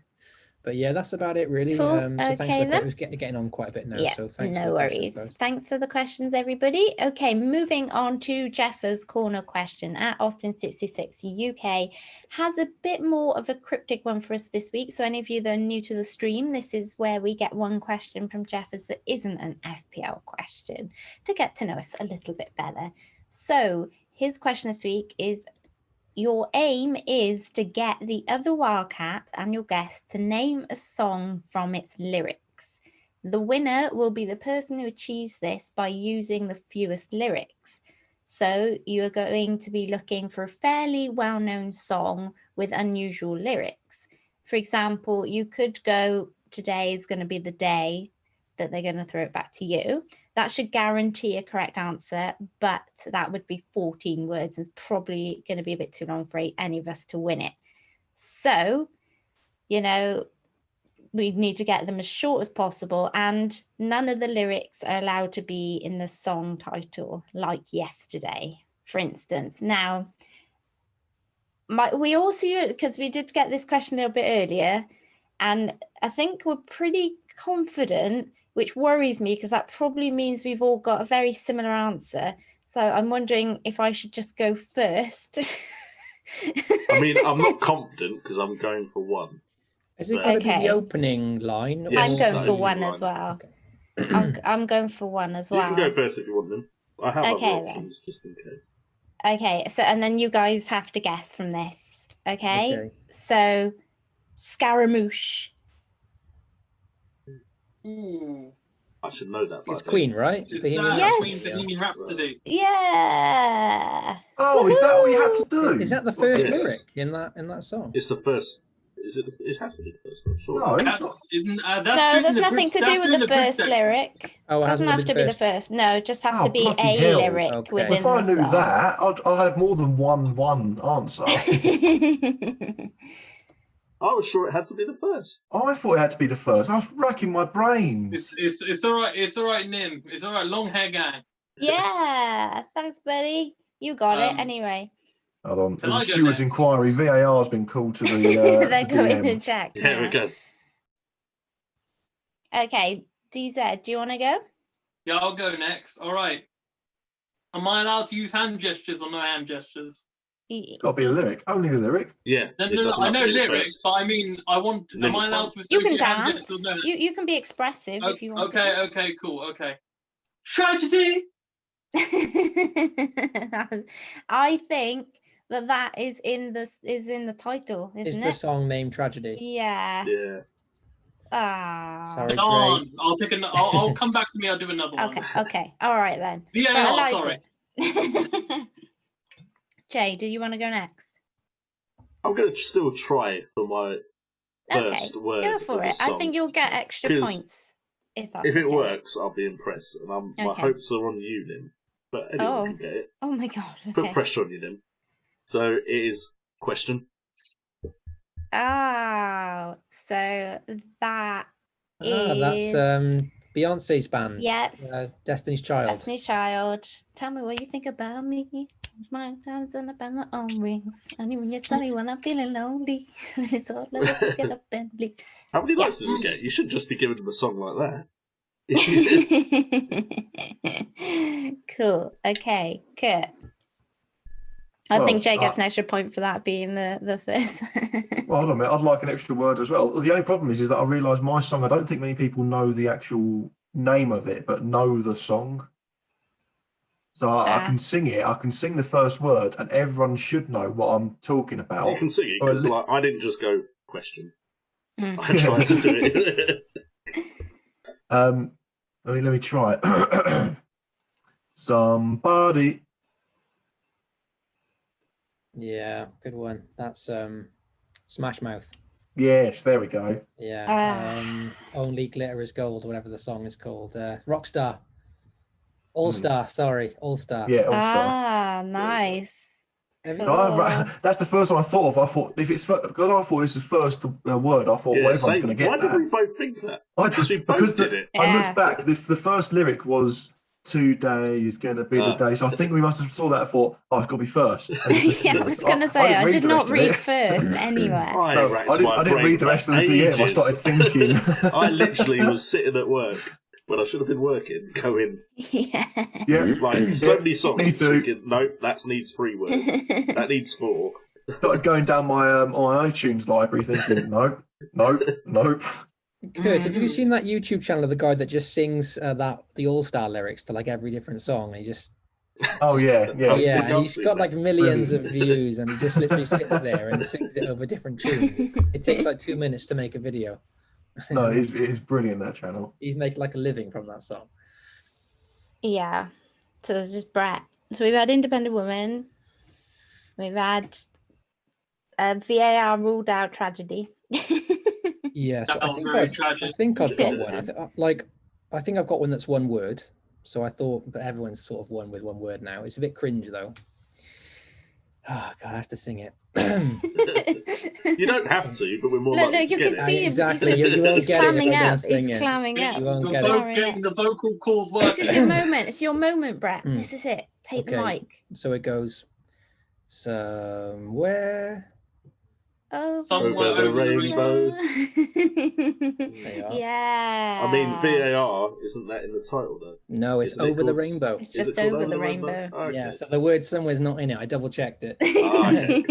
But yeah, that's about it really. Cool. So thanks for the questions. Getting on quite a bit now. Yeah, So thanks. no worries. Thanks for the questions, everybody. Okay, moving on to Jeffers' corner question at Austin66 UK has a bit more of a cryptic one for us this week. So any of you that are new to the stream, this is where we get one question from Jeffers that isn't an FPL question to get to know us a little bit better. So his question this week is, your aim is to get the other Wildcat and your guest to name a song from its lyrics. The winner will be the person who achieves this by using the fewest lyrics. So you are going to be looking for a fairly well-known song with unusual lyrics. For example, you could go, today is going to be the day that they're going to throw it back to you. That should guarantee a correct answer, but that would be 14 words. It's probably going to be a bit too long for any of us to win it. So, we need to get them as short as possible, and none of the lyrics are allowed to be in the song title, like Yesterday, for instance. Now, we all see it because we did get this question a little bit earlier, and I think we're pretty confident, which worries me because that probably means we've all got a very similar answer. So I'm wondering if I should just go first. I mean, I'm not confident because I'm going for one. Is it going to be the opening line? Yes, I'm going for one as well. Okay. I'm going for one as well. You can go first if you want them. I have other options just in case. Okay, so and then you guys have to guess from this. Okay. So Scaramouche. Ooh. I should know that. It's Queen, right? It's Yes. Queen Bohemian Rhapsody. Yeah. Oh, is that all you had to do? Is that the first lyric in that song? It's the first. Is it? It has to be the first one. Sure. No, it's not. No, there's nothing to do with the first lyric. Oh, it doesn't have to be the first. No, it just has to be bloody a hell. lyric within If I the knew song. that, I'd have more than one answer. I was sure it had to be the first. I thought it had to be the first. I was racking my brains. It's all right. It's all right, Nim. It's all right. Long hair gang. Yeah, thanks, buddy. You got it anyway. Hold on. Can The I go steward's next? inquiry. VAR has been called to the. They're the going DM. to check. Here we go. Okay, DZ, do you want to go? Yeah, I'll go next. All right. Am I allowed to use hand gestures or no hand gestures? It's got to be a lyric. Only a lyric. Yeah. No, it doesn't I have know to be the lyrics, first. but I mean, Nim am is I allowed fine. to You can associate hand dance. gestures or no? You can be expressive if you want. Okay, cool. Okay. Tragedy. I think that is in the title, isn't Is it? the song named Tragedy? Yeah. Yeah. Ah. Sorry, Darn. Dre. I'll pick I'll come back to me. I'll do another one. Okay. All right then. VAR, sorry. Jay, do you want to go next? I'm going to still try for my first word. Go for it. I think you'll get extra points if that's If it works, I'll be impressed. And my hopes are on you, Nim. But anyone can get it. Oh my god. Okay. Put pressure on you, Nim. So it is question. Oh, so that is... that's Beyonce's band. Yes. Destiny's Child. Destiny's Child. Tell me what you think about me. My times and about my own rings. Only when you're sunny when I'm feeling lonely. When it's all over, get up and bleed. How many likes did you get? You shouldn't just be giving them a song like that. Cool. Okay, Kurt. I think Jay gets an extra point for that being the first one. Well, hold on a minute. I'd like an extra word as well. The only problem is that I realise my song, I don't think many people know the actual name of it, but know the song. So I can sing it. I can sing the first word, and everyone should know what I'm talking about. You can sing it, because I didn't just go, question. I tried to do it. Let me try it. Somebody. Yeah, good one. That's Smash Mouth. Yes, there we go. Yeah. Only Glitter is Gold, whatever the song is called. Rockstar. All Star, sorry. All Star. Yeah, All Star. Ah, nice. Cool. That's the first one I thought of. I thought if it's because I thought this was the first word. I thought everyone's going to get that. Why did we both think that? I looked back. The first lyric was "Today is going to be the day." So I think we must have saw that and thought, "Oh, it's got to be first." Yeah, I was going to say I did not read first anywhere. I didn't read the rest of the DM. I started thinking. I literally was sitting at work when I should have been working, going, like so many songs. Thinking, nope, that needs 3 words. That needs 4. Started going down my my iTunes library, thinking, nope. Good. Have you seen that YouTube channel of the guy that just sings the All Star lyrics to like every different song? And he just. Yeah. And he's got like millions of views, and he just literally sits there and sings it over different tunes. It takes like 2 minutes to make a video. No, it's brilliant, that channel. He's making like a living from that song. Yeah. So it's just Brett. So we've had Independent Woman. We've had VAR ruled out tragedy. Yeah, so That was very tragic. I think I've got one. I think I've got one that's one word. So I thought, but everyone's sort of one with one word now. It's a bit cringe though. Oh God, I have to sing it. You don't have to, but we're more likely to you get can see him. Exactly. He's clamming up. He's clamming up. The vocal calls work. This is your moment. It's your moment, Brett. This is it. Take the mic. So it goes somewhere. Over the rainbow. Yeah. I mean, VAR, isn't that in the title though? No, it's Over the Rainbow. It's just Over the Rainbow. Okay. Yeah, so the word somewhere's not in it. I double checked it. Okay.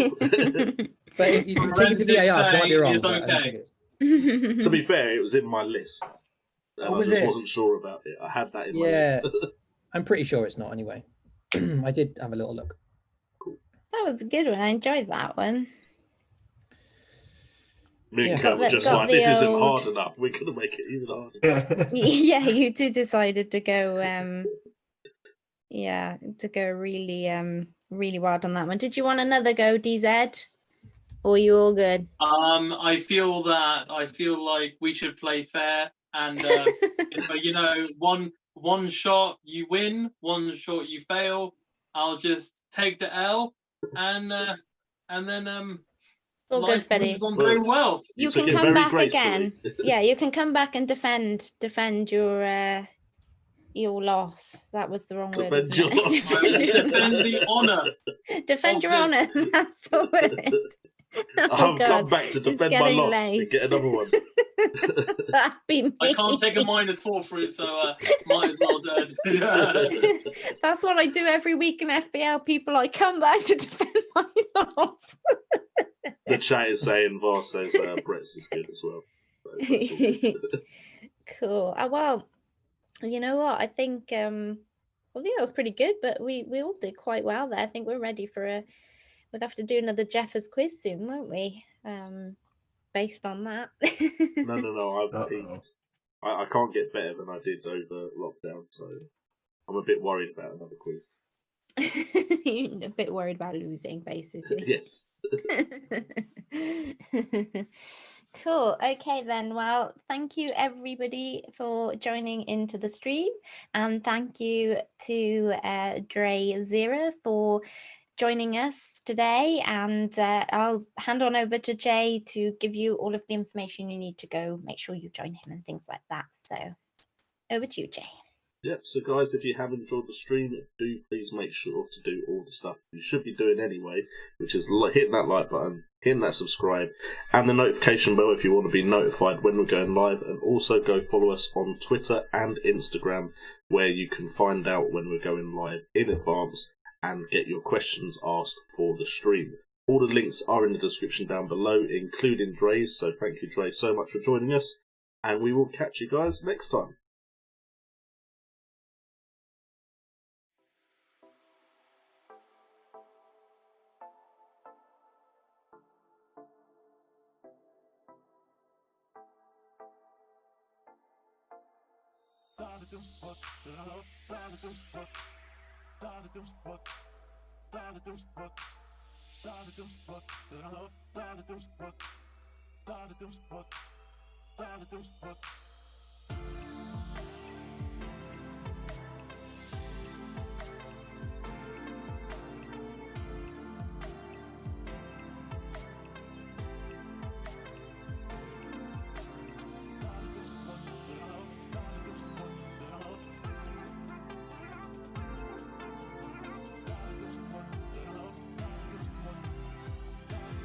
But if you take it to VAR, it might be wrong. To be fair, it was in my list. I just wasn't sure about it. I had that in my list. I'm pretty sure it's not anyway. I did have a little look. Cool. That was a good one. I enjoyed that one. Me and Kurt were just like, this isn't hard enough. We're going to make it even harder. Yeah, you two decided to go, really wild on that one. Did you want another go, DZ? Or are you all good? I feel like we should play fair, and one shot you win, one shot you fail. I'll just take the L, and then all good, Betty. On very well. You can come back again. Yeah, you can come back and defend your loss. That was the wrong word. Defend your loss. Defend the honour. Defend your honour. That's the word. I'll come back to defend my loss and get another one. That'd be me. I can't take a -4 for it, so might as well do. That's what I do every week in FPL. People, I come back to defend my loss. The chat is saying Voss says Brett's is good as well. So cool. Well, you know what? I think that was pretty good, but we all did quite well there. I think we're ready for we'd have to do another Jeffers quiz soon, won't we? Based on that. No, I've peaked. I can't get better than I did over lockdown, so I'm a bit worried about another quiz. You're a bit worried about losing, basically. Yes. Cool. Okay, then. Well, thank you everybody for joining into the stream, and thank you to DrayZera for joining us today. And I'll hand on over to Jay to give you all of the information you need to go make sure you join him and things like that. So over to you, Jay. Yep, so guys, if you have enjoyed the stream, do please make sure to do all the stuff you should be doing anyway, which is hitting that like button, hitting that subscribe, and the notification bell if you want to be notified when we're going live, and also go follow us on Twitter and Instagram, where you can find out when we're going live in advance and get your questions asked for the stream. All the links are in the description down below, including Dre's, so thank you, Dre, so much for joining us, and we will catch you guys next time.